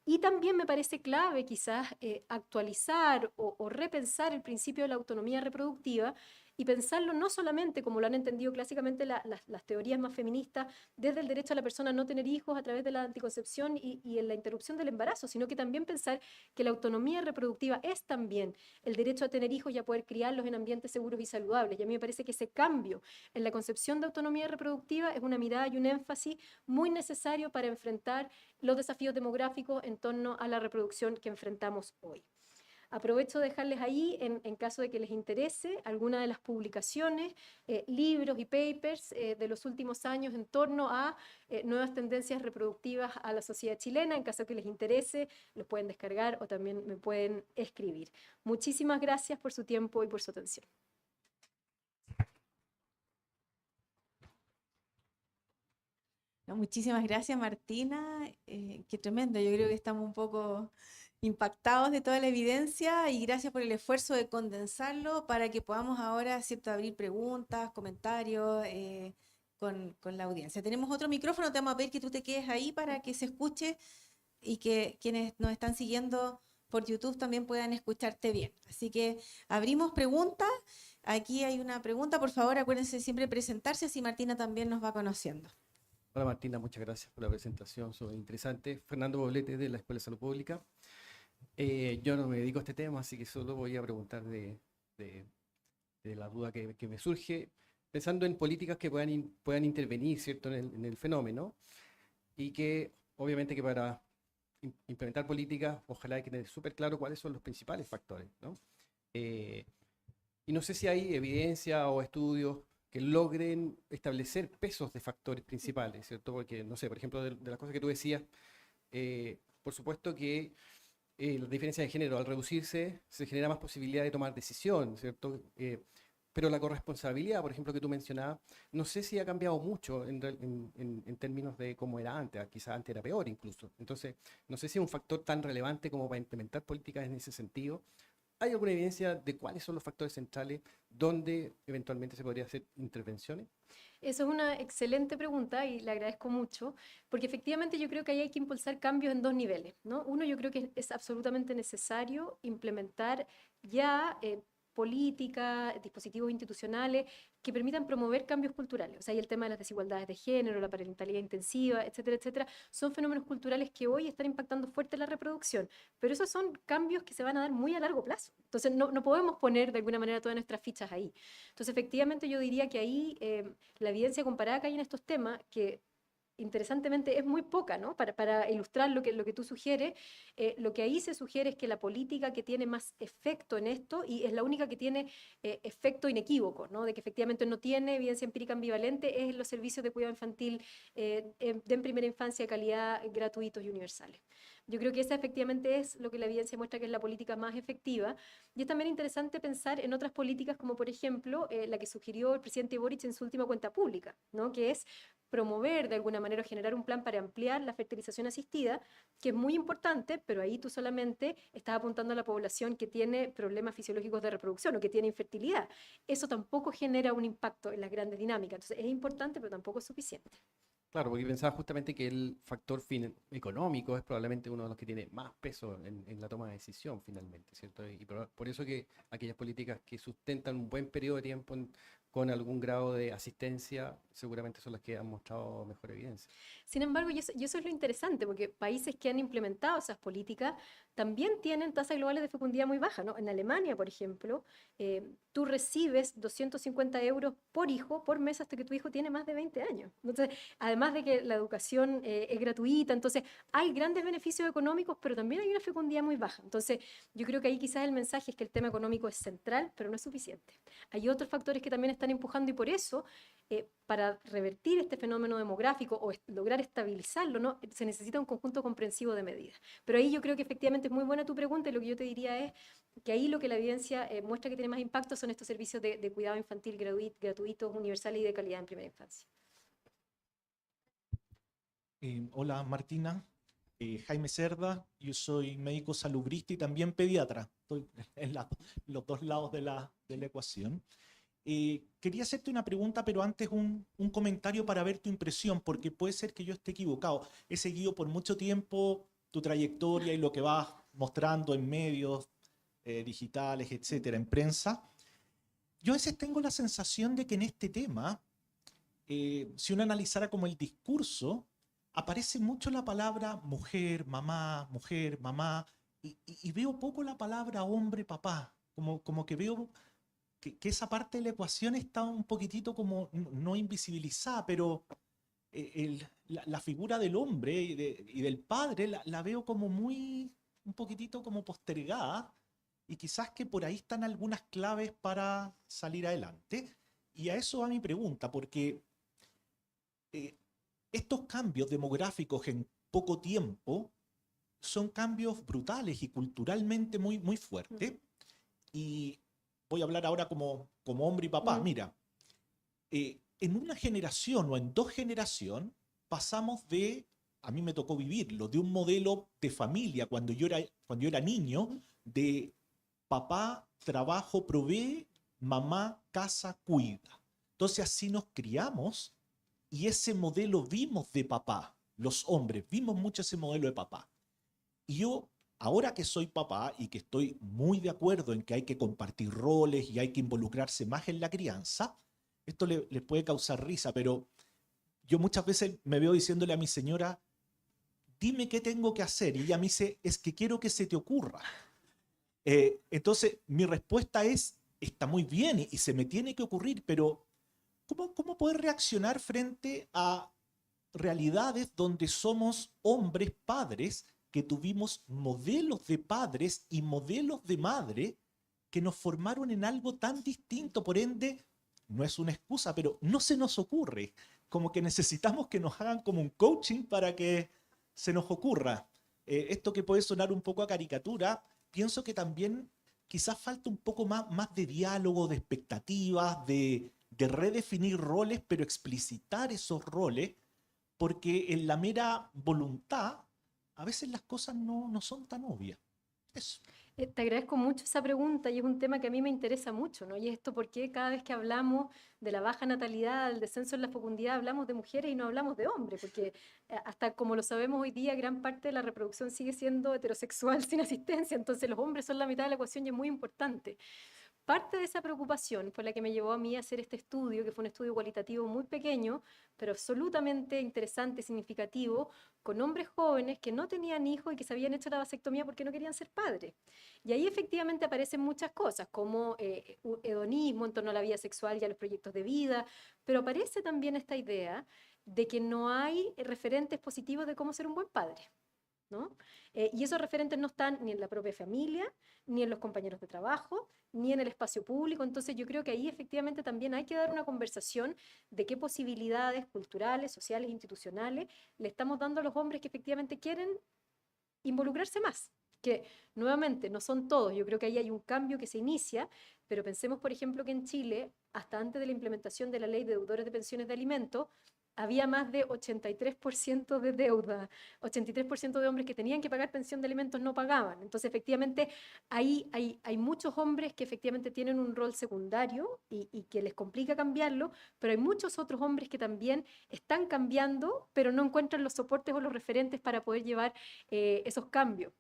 Y también me parece clave quizás actualizar o repensar el principio de la autonomía reproductiva y pensarlo no solamente como lo han entendido clásicamente las teorías más feministas, desde el derecho a la persona a no tener hijos a través de la anticoncepción y en la interrupción del embarazo, sino que también pensar que la autonomía reproductiva es también el derecho a tener hijos y a poder criarlos en ambientes seguros y saludables. Y a mí me parece que ese cambio en la concepción de autonomía reproductiva es una mirada y un énfasis muy necesario para enfrentar los desafíos demográficos en torno a la reproducción que enfrentamos hoy. Aprovecho de dejarles ahí, en caso de que les interese, alguna de las publicaciones, libros y papers de los últimos años en torno a nuevas tendencias reproductivas a la sociedad chilena. En caso de que les interese, los pueden descargar o también me pueden escribir. Muchísimas gracias por su tiempo y por su atención. No, muchísimas gracias, Martina. Qué tremendo. Yo creo que estamos un poco impactados de toda la evidencia y gracias por el esfuerzo de condensarlo para que podamos ahora, ¿cierto?, abrir preguntas, comentarios con la audiencia. Tenemos otro micrófono, te vamos a pedir que tú te quedes ahí para que se escuche y que quienes nos están siguiendo por YouTube también puedan escucharte bien. Así que abrimos preguntas. Aquí hay una pregunta, por favor, acuérdense siempre presentarse, así Martina también nos va conociendo. Hola Martina, muchas gracias por la presentación, súper interesante. Fernando Boblete de la Escuela de Salud Pública. Yo no me dedico a este tema, así que solo voy a preguntar de la duda que me surge. pensando en políticas que puedan intervenir, ¿cierto?, en el fenómeno, y que obviamente que para implementar políticas, ojalá hay que tener súper claro cuáles son los principales factores, ¿no? Eh, y no sé si hay evidencia o estudios que logren establecer pesos de factores principales, ¿cierto? Porque, no sé, por ejemplo, de las cosas que tú decías, por supuesto que la diferencia de género al reducirse se genera más posibilidad de tomar decisión, ¿cierto? Pero la corresponsabilidad, por ejemplo, que tú mencionabas, no sé si ha cambiado mucho en términos de cómo era antes, quizás antes era peor incluso. Entonces, no sé si es un factor tan relevante como para implementar políticas en ese sentido. ¿Hay alguna evidencia de cuáles son los factores centrales donde eventualmente se podría hacer intervenciones? Eso es una excelente pregunta y le agradezco mucho, porque efectivamente yo creo que ahí hay que impulsar cambios en dos niveles, ¿no? Uno, yo creo que es absolutamente necesario implementar ya políticas, dispositivos institucionales que permitan promover cambios culturales. O sea, y el tema de las desigualdades de género, la parentalidad intensiva, etcétera, etcétera, son fenómenos culturales que hoy están impactando fuerte la reproducción, pero esos son cambios que se van a dar muy a largo plazo. Entonces, no podemos poner de alguna manera todas nuestras fichas ahí. Entonces, efectivamente, yo diría que ahí la evidencia comparada que hay en estos temas, que interesantemente es muy poca, ¿no? Para ilustrar lo que tú sugieres, lo que ahí se sugiere es que la política que tiene más efecto en esto, y es la única que tiene efecto inequívoco, ¿no? De que efectivamente no tiene evidencia empírica ambivalente, es los servicios de cuidado infantil de en primera infancia de calidad, gratuitos y universales. Yo creo que esa efectivamente es lo que la evidencia muestra que es la política más efectiva. Y es también interesante pensar en otras políticas como, por ejemplo, la que sugirió el presidente Boric en su última cuenta pública, ¿no? Que es promover de alguna manera, generar un plan para ampliar la fertilización asistida, que es muy importante, pero ahí tú solamente estás apuntando a la población que tiene problemas fisiológicos de reproducción o que tiene infertilidad. Eso tampoco genera un impacto en las grandes dinámicas. Entonces es importante, pero tampoco es suficiente. Claro, porque pensaba justamente que el factor económico es probablemente uno de los que tiene más peso en la toma de decisión finalmente, ¿cierto? Y por eso que aquellas políticas que sustentan un buen periodo de tiempo con algún grado de asistencia seguramente son las que han mostrado mejor evidencia. Sin embargo, y eso es lo interesante, porque países que han implementado esas políticas también tienen tasas globales de fecundidad muy bajas, ¿no? En Alemania, por ejemplo, tú recibes 250 euros por hijo por mes hasta que tu hijo tiene más de 20 años. Entonces, además de que la educación es gratuita, entonces hay grandes beneficios económicos, pero también hay una fecundidad muy baja. Entonces, yo creo que ahí quizás el mensaje es que el tema económico es central, pero no es suficiente. Hay otros factores que también están empujando y por eso para revertir este fenómeno demográfico o lograr estabilizarlo, ¿no? Se necesita un conjunto comprensivo de medidas. Pero ahí yo creo que efectivamente es muy buena tu pregunta y lo que yo te diría es que ahí lo que la evidencia muestra que tiene más impacto son estos servicios de cuidado infantil gratuitos, universales y de calidad en primera infancia. Hola Martina, Jaime Cerda, yo soy médico salubrista y también pediatra. Estoy en los dos lados de la ecuación. Quería hacerte una pregunta, pero antes un comentario para ver tu impresión, porque puede ser que yo esté equivocado. He seguido por mucho tiempo tu trayectoria y lo que vas mostrando en medios digitales, etcétera, en prensa. Yo a veces tengo la sensación de que en este tema, si uno analizara como el discurso, aparece mucho la palabra mujer, mamá, y veo poco la palabra hombre, papá. Como que veo que esa parte de la ecuación está un poquitito como, no invisibilizada, pero la figura del hombre y del padre la veo como un poquitito como postergada, y quizás que por ahí están algunas claves para salir adelante. Y a eso va mi pregunta, porque estos cambios demográficos en poco tiempo son cambios brutales y culturalmente muy fuertes. Y voy a hablar ahora como hombre y papá. Mira, en una generación o en dos generaciones pasamos a mí me tocó vivirlo, de un modelo de familia cuando yo era niño, de papá, trabajo, provee, mamá, casa, cuida. Entonces así nos criamos y ese modelo vimos de papá, los hombres, vimos mucho ese modelo de papá. Y yo, ahora que soy papá y que estoy muy de acuerdo en que hay que compartir roles y hay que involucrarse más en la crianza, esto les puede causar risa, pero yo muchas veces me veo diciéndole a mi señora, dime qué tengo que hacer. Y ella me dice, es que quiero que se te ocurra. Entonces, mi respuesta es, está muy bien y se me tiene que ocurrir, pero ¿Cómo poder reaccionar frente a realidades donde somos hombres padres que tuvimos modelos de padres y modelos de madre que nos formaron en algo tan distinto? Por ende, no es una excusa, pero no se nos ocurre. Como que necesitamos que nos hagan como un coaching para que se nos ocurra. Esto que puede sonar un poco a caricatura, pienso que también quizás falta un poco más de diálogo, de expectativas, de redefinir roles, pero explicitar esos roles, porque en la mera voluntad a veces las cosas no son tan obvias. Eso. Te agradezco mucho esa pregunta y es un tema que a mí me interesa mucho, ¿no? Y esto porque cada vez que hablamos de la baja natalidad, el descenso en la fecundidad, hablamos de mujeres y no hablamos de hombres, porque hasta como lo sabemos hoy día, gran parte de la reproducción sigue siendo heterosexual sin asistencia, entonces los hombres son la mitad de la ecuación y es muy importante. Parte de esa preocupación fue la que me llevó a mí a hacer este estudio, que fue un estudio cualitativo muy pequeño, pero absolutamente interesante y significativo, con hombres jóvenes que no tenían hijos y que se habían hecho la vasectomía porque no querían ser padres. Y ahí efectivamente aparecen muchas cosas, como hedonismo en torno a la vida sexual y a los proyectos de vida, pero aparece también esta idea de que no hay referentes positivos de cómo ser un buen padre, ¿no? Y esos referentes no están ni en la propia familia, ni en los compañeros de trabajo, ni en el espacio público. Entonces yo creo que ahí efectivamente también hay que dar una conversación de qué posibilidades culturales, sociales, institucionales le estamos dando a los hombres que efectivamente quieren involucrarse más. Que nuevamente no son todos, yo creo que ahí hay un cambio que se inicia, pero pensemos por ejemplo que en Chile, hasta antes de la implementación de la ley de deudores de pensiones de alimentos, había más de 83% de deuda, 83% de hombres que tenían que pagar pensión de alimentos no pagaban. Entonces, efectivamente, ahí hay muchos hombres que efectivamente tienen un rol secundario y que les complica cambiarlo, pero hay muchos otros hombres que también están cambiando, pero no encuentran los soportes o los referentes para poder llevar esos cambios.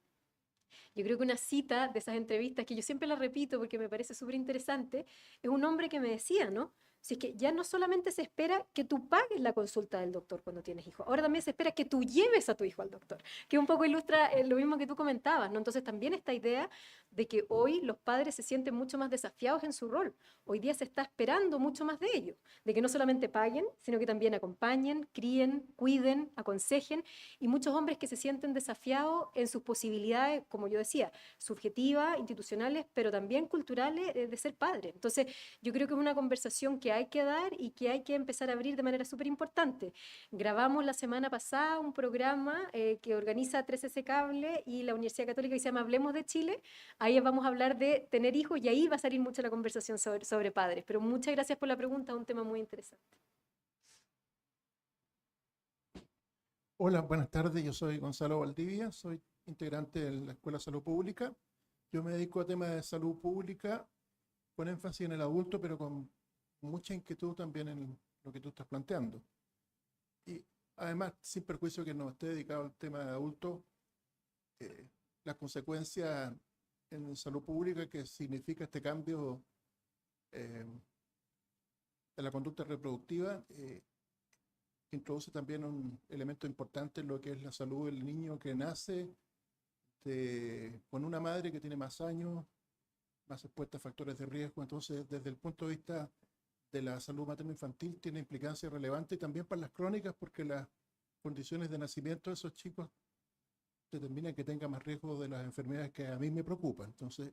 Yo creo que una cita de esas entrevistas, que yo siempre la repito porque me parece súper interesante, es un hombre que me decía, ¿no? Si es que ya no solamente se espera que tú pagues la consulta del doctor cuando tienes hijos, ahora también se espera que tú lleves a tu hijo al doctor, que un poco ilustra lo mismo que tú comentabas, ¿no? Entonces también esta idea de que hoy los padres se sienten mucho más desafiados en su rol. Hoy día se está esperando mucho más de ellos, de que no solamente paguen, sino que también acompañen, críen, cuiden, aconsejen, y muchos hombres que se sienten desafiados en sus posibilidades, como yo decía, subjetivas, institucionales, pero también culturales de ser padre. Entonces, yo creo que es una conversación que hay que dar y que hay que empezar a abrir de manera súper importante. Grabamos la semana pasada un programa que organiza 13C Cable y la Universidad Católica que se llama Hablemos de Chile. Ahí vamos a hablar de tener hijos y ahí va a salir mucho la conversación sobre padres. Pero muchas gracias por la pregunta, es un tema muy interesante. Hola, buenas tardes. Yo soy Gonzalo Valdivia, soy integrante de la Escuela de Salud Pública. Yo me dedico a temas de salud pública con énfasis en el adulto, pero con mucha inquietud también en lo que tú estás planteando. Y además, sin perjuicio que no esté dedicado al tema de adulto, las consecuencias en salud pública que significa este cambio de la conducta reproductiva, introduce también un elemento importante en lo que es la salud del niño que nace con una madre que tiene más años, más expuesta a factores de riesgo. Entonces, desde el punto de vista de la salud materno-infantil, tiene implicancia relevante y también para las crónicas, porque las condiciones de nacimiento de esos chicos determinan que tengan más riesgo de las enfermedades que a mí me preocupan. Entonces,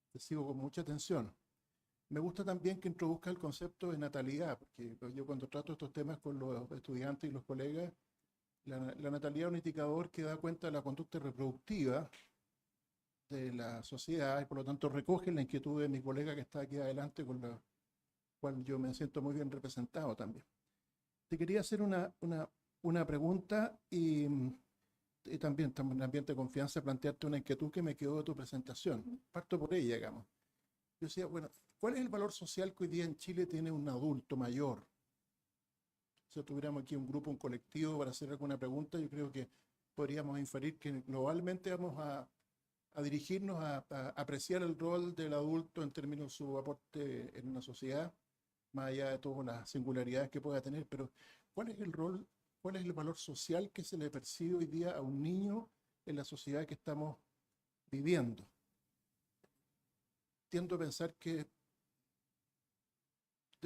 te sigo con mucha atención. Me gusta también que introduzca el concepto de natalidad, porque yo cuando trato estos temas con los estudiantes y los colegas, la natalidad es un indicador que da cuenta de la conducta reproductiva de la sociedad y por lo tanto recoge la inquietud de mi colega que está aquí adelante, con la cual yo me siento muy bien representado también. Te quería hacer una pregunta y también en un ambiente de confianza plantearte una inquietud que me quedó de tu presentación. Parto por ella, digamos. Yo decía, bueno, ¿cuál es el valor social que hoy día en Chile tiene un adulto mayor? Si tuviéramos aquí un grupo, un colectivo para hacer alguna pregunta, yo creo que podríamos inferir que globalmente vamos a dirigirnos a apreciar el rol del adulto en términos de su aporte en una sociedad, más allá de todas las singularidades que pueda tener. Pero ¿cuál es el rol, cuál es el valor social que se le percibe hoy día a un niño en la sociedad que estamos viviendo? Tiendo a pensar que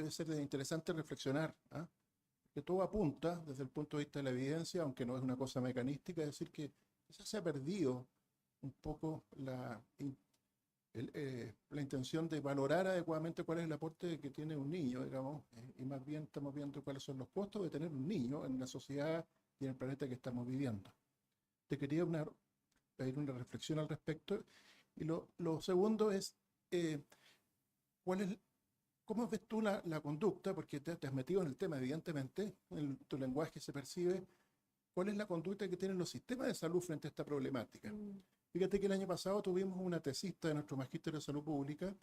debe ser interesante reflexionar, ¿ah? Que todo apunta desde el punto de vista de la evidencia, aunque no es una cosa mecanística, es decir, que quizás se ha perdido un poco la intención de valorar adecuadamente cuál es el aporte que tiene un niño, digamos, y más bien estamos viendo cuáles son los costos de tener un niño en la sociedad y en el planeta que estamos viviendo. Te quería pedir una reflexión al respecto. Y lo segundo es, ¿cómo ves tú la conducta? Porque te has metido en el tema, evidentemente, en tu lenguaje se percibe. ¿Cuál es la conducta que tienen los sistemas de salud frente a esta problemática? Fíjate que el año pasado tuvimos una tesista de nuestro Magíster de Salud Pública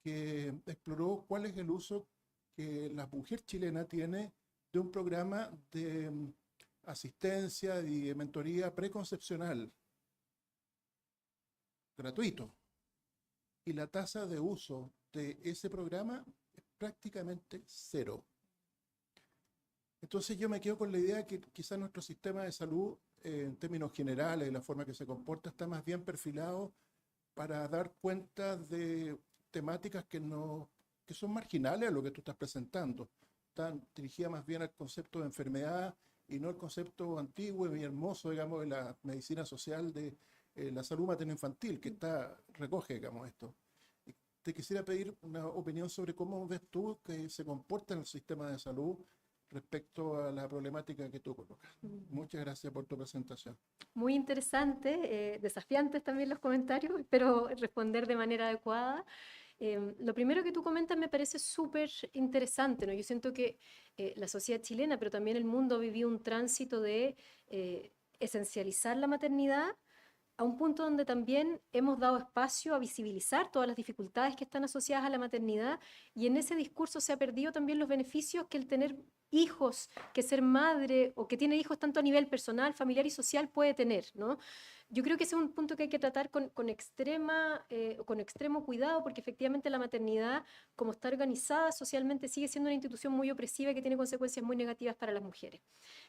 que exploró cuál es el uso que la mujer chilena tiene de un programa de asistencia y de mentoría preconcepcional gratuito. Y la tasa de uso de ese programa es prácticamente cero. Entonces yo me quedo con la idea que quizás nuestro sistema de salud, en términos generales, la forma que se comporta, está más bien perfilado para dar cuenta de temáticas que son marginales a lo que tú estás presentando. Están dirigidas más bien al concepto de enfermedad y no al concepto antiguo y hermoso, digamos, de la medicina social de la salud materno-infantil, que recoge, digamos, esto. Te quisiera pedir una opinión sobre cómo ves tú que se comporta en el sistema de salud respecto a la problemática que tú colocas. Muchas gracias por tu presentación. Muy interesante, desafiantes también los comentarios, espero responder de manera adecuada. Lo primero que tú comentas me parece súper interesante, ¿no? Yo siento que la sociedad chilena, pero también el mundo, vivió un tránsito de esencializar la maternidad a un punto donde también hemos dado espacio a visibilizar todas las dificultades que están asociadas a la maternidad, y en ese discurso se ha perdido también los beneficios que el tener hijos, que ser madre o que tiene hijos tanto a nivel personal, familiar y social puede tener, ¿no? Yo creo que ese es un punto que hay que tratar con extremo cuidado, porque efectivamente la maternidad, como está organizada socialmente, sigue siendo una institución muy opresiva y que tiene consecuencias muy negativas para las mujeres.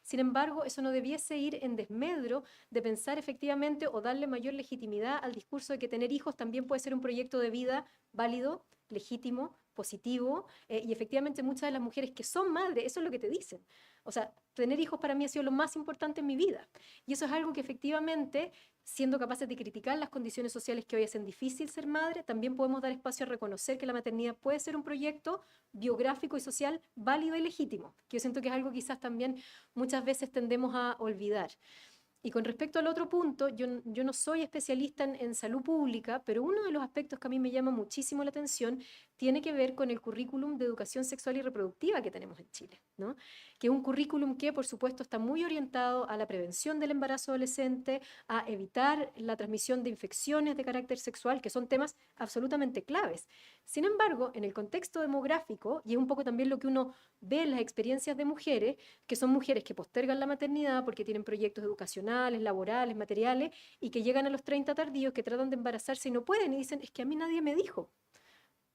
Sin embargo, eso no debiese ir en desmedro de pensar efectivamente o darle mayor legitimidad al discurso de que tener hijos también puede ser un proyecto de vida válido, legítimo, positivo, y efectivamente muchas de las mujeres que son madres, eso es lo que te dicen. O sea, tener hijos para mí ha sido lo más importante en mi vida. Y eso es algo que efectivamente, siendo capaces de criticar las condiciones sociales que hoy hacen difícil ser madre, también podemos dar espacio a reconocer que la maternidad puede ser un proyecto biográfico y social válido y legítimo, que yo siento que es algo que quizás también muchas veces tendemos a olvidar. Y con respecto al otro punto, yo no soy especialista en salud pública, pero uno de los aspectos que a mí me llama muchísimo la atención tiene que ver con el currículum de educación sexual y reproductiva que tenemos en Chile, ¿no? Que es un currículum que, por supuesto, está muy orientado a la prevención del embarazo adolescente, a evitar la transmisión de infecciones de carácter sexual, que son temas absolutamente claves. Sin embargo, en el contexto demográfico, y es un poco también lo que uno ve en las experiencias de mujeres, que son mujeres que postergan la maternidad porque tienen proyectos educacionales, laborales, materiales, y que llegan a los 30 tardíos, que tratan de embarazarse y no pueden, y dicen, es que a mí nadie me dijo.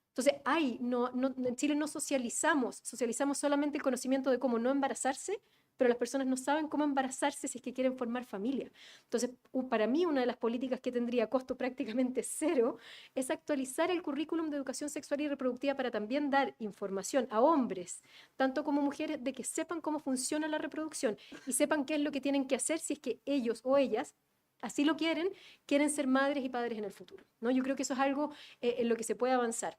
Entonces, en Chile no socializamos solamente el conocimiento de cómo no embarazarse, pero las personas no saben cómo embarazarse si es que quieren formar familia. Entonces, para mí, una de las políticas que tendría costo prácticamente cero es actualizar el currículum de educación sexual y reproductiva para también dar información a hombres, tanto como mujeres, de que sepan cómo funciona la reproducción y sepan qué es lo que tienen que hacer si es que ellos o ellas así lo quieren ser madres y padres en el futuro, ¿no? Yo creo que eso es algo en lo que se puede avanzar.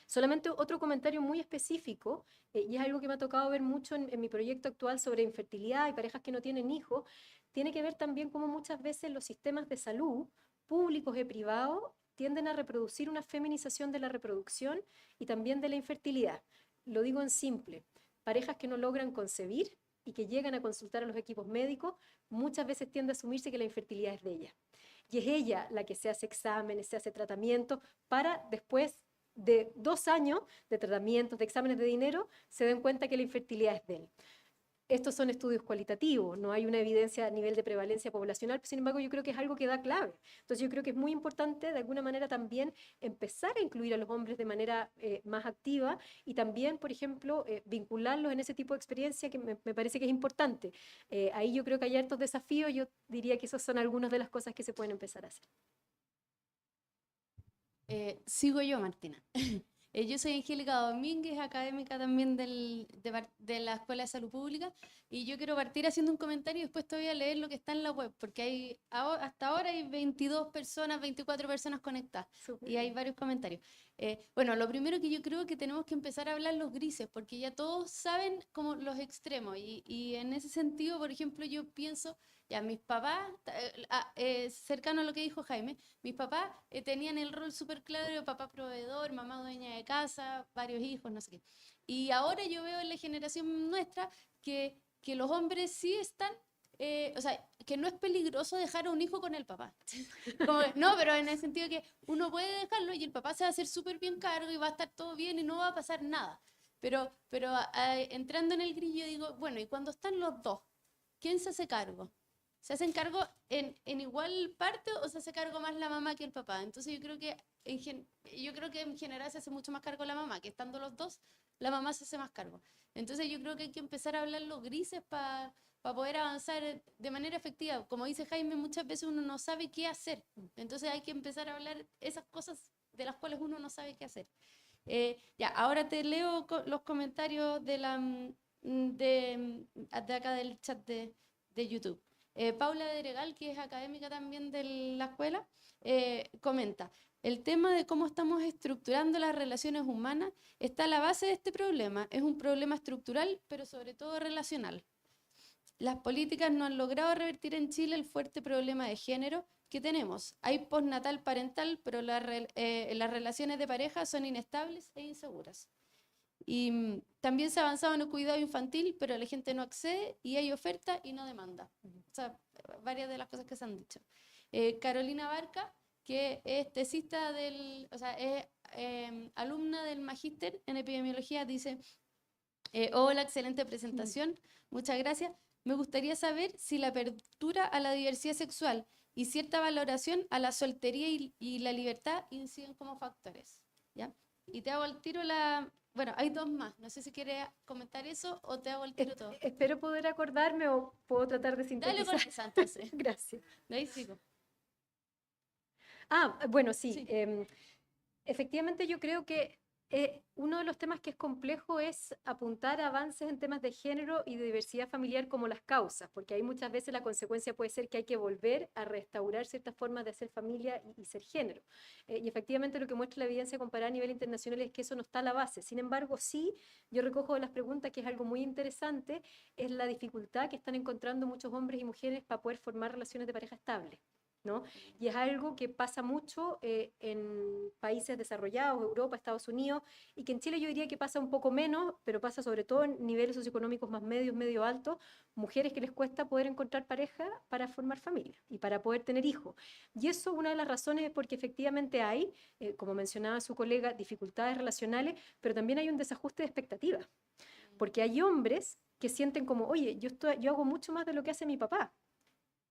Solamente otro comentario muy específico, y es algo que me ha tocado ver mucho en mi proyecto actual sobre infertilidad y parejas que no tienen hijos, tiene que ver también cómo muchas veces los sistemas de salud, públicos y privados, tienden a reproducir una feminización de la reproducción y también de la infertilidad. Lo digo en simple, parejas que no logran concebir y que llegan a consultar a los equipos médicos, muchas veces tiende a asumirse que la infertilidad es de ella. Y es ella la que se hace exámenes, se hace tratamiento, para después de 2 años de tratamientos, de exámenes de dinero, se den cuenta que la infertilidad es de él. Estos son estudios cualitativos, no hay una evidencia a nivel de prevalencia poblacional, sin embargo yo creo que es algo que da clave. Entonces yo creo que es muy importante de alguna manera también empezar a incluir a los hombres de manera más activa y también, por ejemplo, vincularlos en ese tipo de experiencia que me parece que es importante. Ahí yo creo que hay hartos desafíos, yo diría que esas son algunas de las cosas que se pueden empezar a hacer. Sigo yo, Martina. Yo soy Angélica Domínguez, académica también de la Escuela de Salud Pública, y yo quiero partir haciendo un comentario y después te voy a leer lo que está en la web, porque hasta ahora hay 22 personas, 24 personas conectadas, Súper y hay bien. varios comentarios. Bueno, lo primero que yo creo que tenemos que empezar a hablar los grises, porque ya todos saben como los extremos, y en ese sentido, por ejemplo, yo pienso, ya mis papás, cercano a lo que dijo Jaime, mis papás tenían el rol súper claro de papá proveedor, mamá dueña de casa, varios hijos, no sé qué. Y ahora yo veo en la generación nuestra que los hombres sí están, o sea, que no es peligroso dejar a un hijo con el papá. No, pero en el sentido que uno puede dejarlo y el papá se va a hacer súper bien cargo y va a estar todo bien y no va a pasar nada. Pero entrando en el grillo digo, bueno, ¿y cuando están los dos? ¿Quién se hace cargo? ¿Se hacen cargo en igual parte o se hace cargo más la mamá que el papá? Entonces yo creo que en general se hace mucho más cargo la mamá, que estando los dos, la mamá se hace más cargo. Entonces yo creo que hay que empezar a hablar los grises para poder avanzar de manera efectiva. Como dice Jaime, muchas veces uno no sabe qué hacer. Entonces hay que empezar a hablar esas cosas de las cuales uno no sabe qué hacer. Ya, ahora te leo los comentarios de acá del chat de YouTube. Paula de Gregal, que es académica también de la escuela, comenta, el tema de cómo estamos estructurando las relaciones humanas está a la base de este problema. Es un problema estructural, pero sobre todo relacional. Las políticas no han logrado revertir en Chile el fuerte problema de género que tenemos. Hay postnatal parental, pero las relaciones de pareja son inestables e inseguras. Y también se ha avanzado en el cuidado infantil, pero la gente no accede y hay oferta y no demanda. O sea, varias de las cosas que se han dicho. Carolina Barca, que es tesista o sea, es alumna del magíster en epidemiología, dice, hola, excelente presentación, muchas gracias. Me gustaría saber si la apertura a la diversidad sexual y cierta valoración a la soltería y la libertad inciden como factores. ¿Ya? Y te hago el tiro Bueno, hay dos más. No sé si quieres comentar eso o te hago el tiro todo. Espero poder acordarme o puedo tratar de Dale con sintetizar. esa entonces. Gracias. De ahí sigo. Bueno, sí. Sí. Efectivamente, yo creo que uno de los temas que es complejo es apuntar a avances en temas de género y de diversidad familiar como las causas, porque ahí muchas veces la consecuencia puede ser que hay que volver a restaurar ciertas formas de hacer familia y ser género. Y efectivamente lo que muestra la evidencia comparada a nivel internacional es que eso no está a la base. Sin embargo, sí, yo recojo de las preguntas que es algo muy interesante, es la dificultad que están encontrando muchos hombres y mujeres para poder formar relaciones de pareja estables, ¿no? Y es algo que pasa mucho en países desarrollados, Europa, Estados Unidos, y que en Chile yo diría que pasa un poco menos, pero pasa sobre todo en niveles socioeconómicos más medios, medio altos, mujeres que les cuesta poder encontrar pareja para formar familia y para poder tener hijos. Y eso una de las razones es porque efectivamente hay, como mencionaba su colega, dificultades relacionales, pero también hay un desajuste de expectativas, porque hay hombres que sienten como, oye, yo hago mucho más de lo que hace mi papá,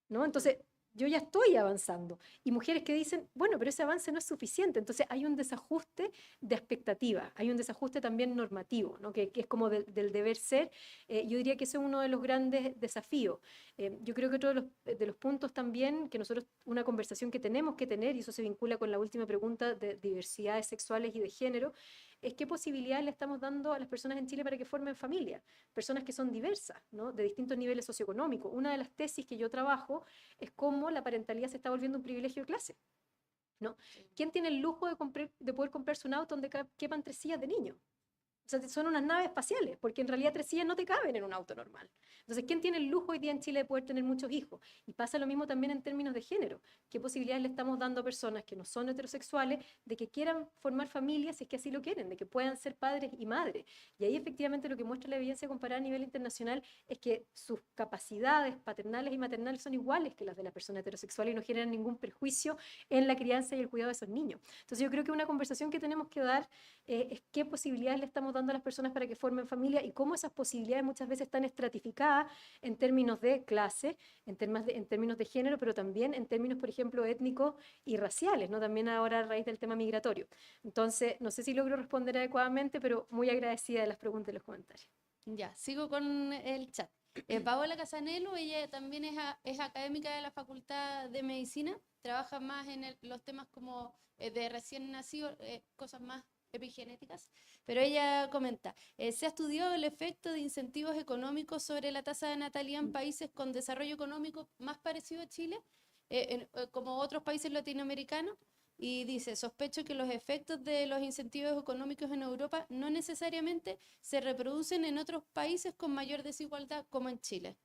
¿no? Entonces, yo ya estoy avanzando. Y mujeres que dicen, bueno, pero ese avance no es suficiente. Entonces hay un desajuste de expectativa, hay un desajuste también normativo, ¿no? que es como del deber ser. Yo diría que ese es uno de los grandes desafíos. Yo creo que otro de los puntos también, que nosotros, una conversación que tenemos que tener, y eso se vincula con la última pregunta de diversidades sexuales y de género, es qué posibilidades le estamos dando a las personas en Chile para que formen familia, personas que son diversas, ¿no? De distintos niveles socioeconómicos. Una de las tesis que yo trabajo es cómo la parentalidad se está volviendo un privilegio de clase, ¿no? ¿Quién tiene el lujo de poder comprarse un auto donde quepan 3 sillas de niño? O sea, son unas naves espaciales, porque en realidad 3 sillas no te caben en un auto normal. Entonces, ¿quién tiene el lujo hoy día en Chile de poder tener muchos hijos? Y pasa lo mismo también en términos de género. ¿Qué posibilidades le estamos dando a personas que no son heterosexuales de que quieran formar familias si es que así lo quieren, de que puedan ser padres y madres? Y ahí efectivamente lo que muestra la evidencia comparada a nivel internacional es que sus capacidades paternales y maternales son iguales que las de la persona heterosexual y no generan ningún perjuicio en la crianza y el cuidado de esos niños. Entonces, yo creo que una conversación que tenemos que dar es qué posibilidades le estamos dando a las personas para que formen familia y cómo esas posibilidades muchas veces están estratificadas en términos de clase, en términos de género, pero también en términos, por ejemplo, étnicos y raciales, ¿no? También ahora a raíz del tema migratorio. Entonces, no sé si logro responder adecuadamente, pero muy agradecida de las preguntas y los comentarios. Ya, sigo con el chat. Paola Casanelo, ella también es académica de la Facultad de Medicina, trabaja más en los temas como de recién nacido, cosas más epigenéticas, pero ella comenta, se ha estudiado el efecto de incentivos económicos sobre la tasa de natalidad en países con desarrollo económico más parecido a Chile, como otros países latinoamericanos, y dice, sospecho que los efectos de los incentivos económicos en Europa no necesariamente se reproducen en otros países con mayor desigualdad como en Chile.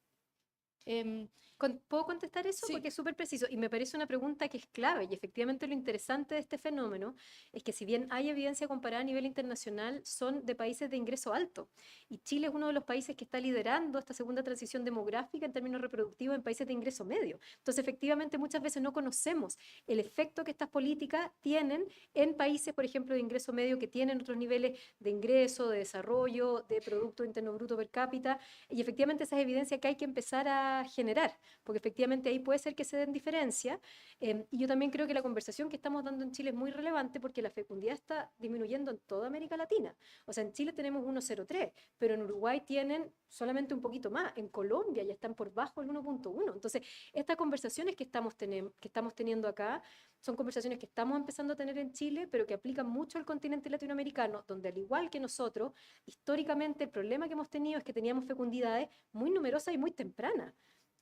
¿Puedo contestar eso? Sí. Porque es súper preciso y me parece una pregunta que es clave y efectivamente lo interesante de este fenómeno es que si bien hay evidencia comparada a nivel internacional, son de países de ingreso alto y Chile es uno de los países que está liderando esta segunda transición demográfica en términos reproductivos en países de ingreso medio. Entonces efectivamente muchas veces no conocemos el efecto que estas políticas tienen en países, por ejemplo, de ingreso medio que tienen otros niveles de ingreso, de desarrollo, de Producto Interno Bruto per cápita y efectivamente esa es evidencia que hay que empezar a generar porque efectivamente ahí puede ser que se den diferencias. Y yo también creo que la conversación que estamos dando en Chile es muy relevante porque la fecundidad está disminuyendo en toda América Latina. O sea, en Chile tenemos 1,03, pero en Uruguay tienen solamente un poquito más. En Colombia ya están por bajo el 1,1. Entonces, estas conversaciones que estamos teniendo acá son conversaciones que estamos empezando a tener en Chile, pero que aplican mucho al continente latinoamericano, donde al igual que nosotros, históricamente el problema que hemos tenido es que teníamos fecundidades muy numerosas y muy tempranas.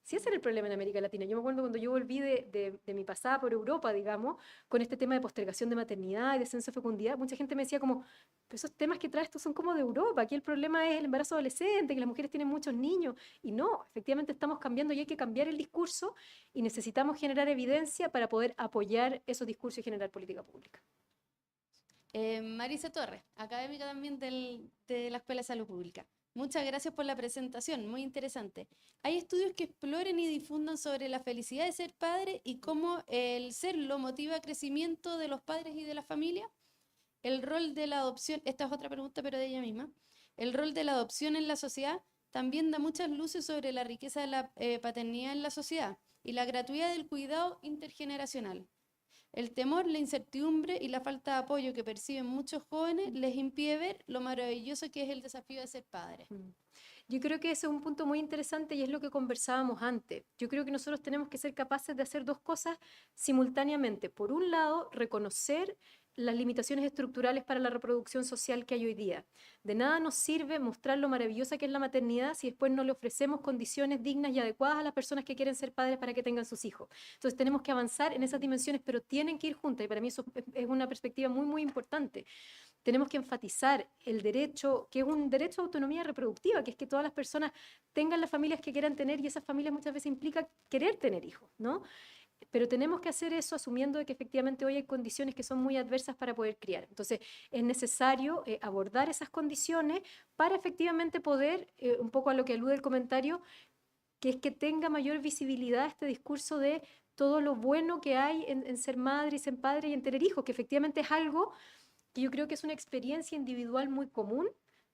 Sí, ese era el problema en América Latina. Yo me acuerdo cuando yo volví de mi pasada por Europa, digamos, con este tema de postergación de maternidad y descenso de fecundidad, mucha gente me decía como, pero esos temas que traes tú son como de Europa, aquí el problema es el embarazo adolescente, que las mujeres tienen muchos niños, y no, efectivamente estamos cambiando y hay que cambiar el discurso y necesitamos generar evidencia para poder apoyar esos discursos y generar política pública. Marisa Torres, académica también de la Escuela de Salud Pública. Muchas gracias por la presentación, muy interesante. ¿Hay estudios que exploren y difundan sobre la felicidad de ser padre y cómo el serlo motiva el crecimiento de los padres y de la familia? El rol de la adopción, esta es otra pregunta pero de ella misma, el rol de la adopción en la sociedad también da muchas luces sobre la riqueza de la paternidad en la sociedad y la gratuidad del cuidado intergeneracional. El temor, la incertidumbre y la falta de apoyo que perciben muchos jóvenes les impide ver lo maravilloso que es el desafío de ser padre. Yo creo que ese es un punto muy interesante y es lo que conversábamos antes. Yo creo que nosotros tenemos que ser capaces de hacer dos cosas simultáneamente. Por un lado, reconocer las limitaciones estructurales para la reproducción social que hay hoy día. De nada nos sirve mostrar lo maravillosa que es la maternidad si después no le ofrecemos condiciones dignas y adecuadas a las personas que quieren ser padres para que tengan sus hijos. Entonces tenemos que avanzar en esas dimensiones, pero tienen que ir juntas y para mí eso es una perspectiva muy, muy importante. Tenemos que enfatizar el derecho, que es un derecho a autonomía reproductiva, que es que todas las personas tengan las familias que quieran tener y esas familias muchas veces implica querer tener hijos, ¿no? Pero tenemos que hacer eso asumiendo de que efectivamente hoy hay condiciones que son muy adversas para poder criar. Entonces es necesario abordar esas condiciones para efectivamente poder, un poco a lo que alude el comentario, que es que tenga mayor visibilidad este discurso de todo lo bueno que hay en ser madre y ser padre y en tener hijos, que efectivamente es algo que yo creo que es una experiencia individual muy común,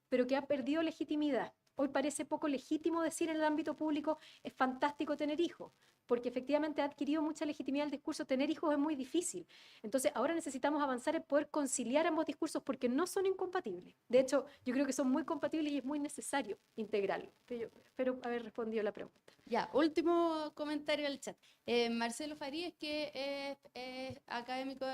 pero que ha perdido legitimidad. Hoy parece poco legítimo decir en el ámbito público es fantástico tener hijos, porque efectivamente ha adquirido mucha legitimidad el discurso tener hijos es muy difícil. Entonces ahora necesitamos avanzar en poder conciliar ambos discursos porque no son incompatibles. De hecho, yo creo que son muy compatibles y es muy necesario integrarlos. Espero haber respondido la pregunta. Ya, último comentario del chat. Marcelo Farías, que es académico,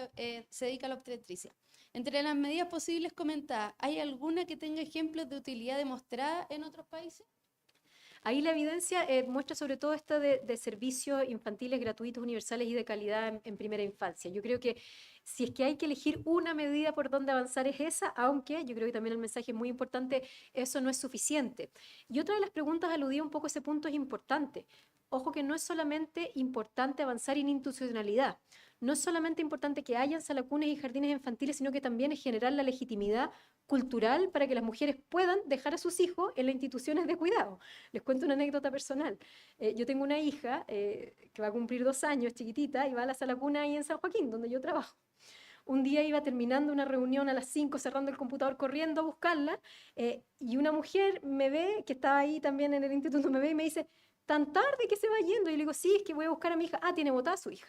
se dedica a la obstetricia. Entre las medidas posibles comentadas, ¿hay alguna que tenga ejemplos de utilidad demostrada en otros países? Ahí la evidencia muestra sobre todo esta de servicios infantiles gratuitos, universales y de calidad en primera infancia. Yo creo que si es que hay que elegir una medida por donde avanzar es esa, aunque yo creo que también el mensaje es muy importante, eso no es suficiente. Y otra de las preguntas aludía un poco a ese punto es importante. Ojo que no es solamente importante avanzar en institucionalidad, no es solamente importante que hayan salacunas y jardines infantiles, sino que también es generar la legitimidad cultural para que las mujeres puedan dejar a sus hijos en las instituciones de cuidado. Les cuento una anécdota personal. Yo tengo una hija que va a cumplir 2 años, chiquitita, y va a la salacuna ahí en San Joaquín, donde yo trabajo. Un día iba terminando una reunión a las 5, cerrando el computador, corriendo a buscarla, y una mujer me ve, que estaba ahí también en el instituto, me ve y me dice, ¿tan tarde que se va yendo? Y le digo, sí, es que voy a buscar a mi hija. Ah, tiene botada su hija,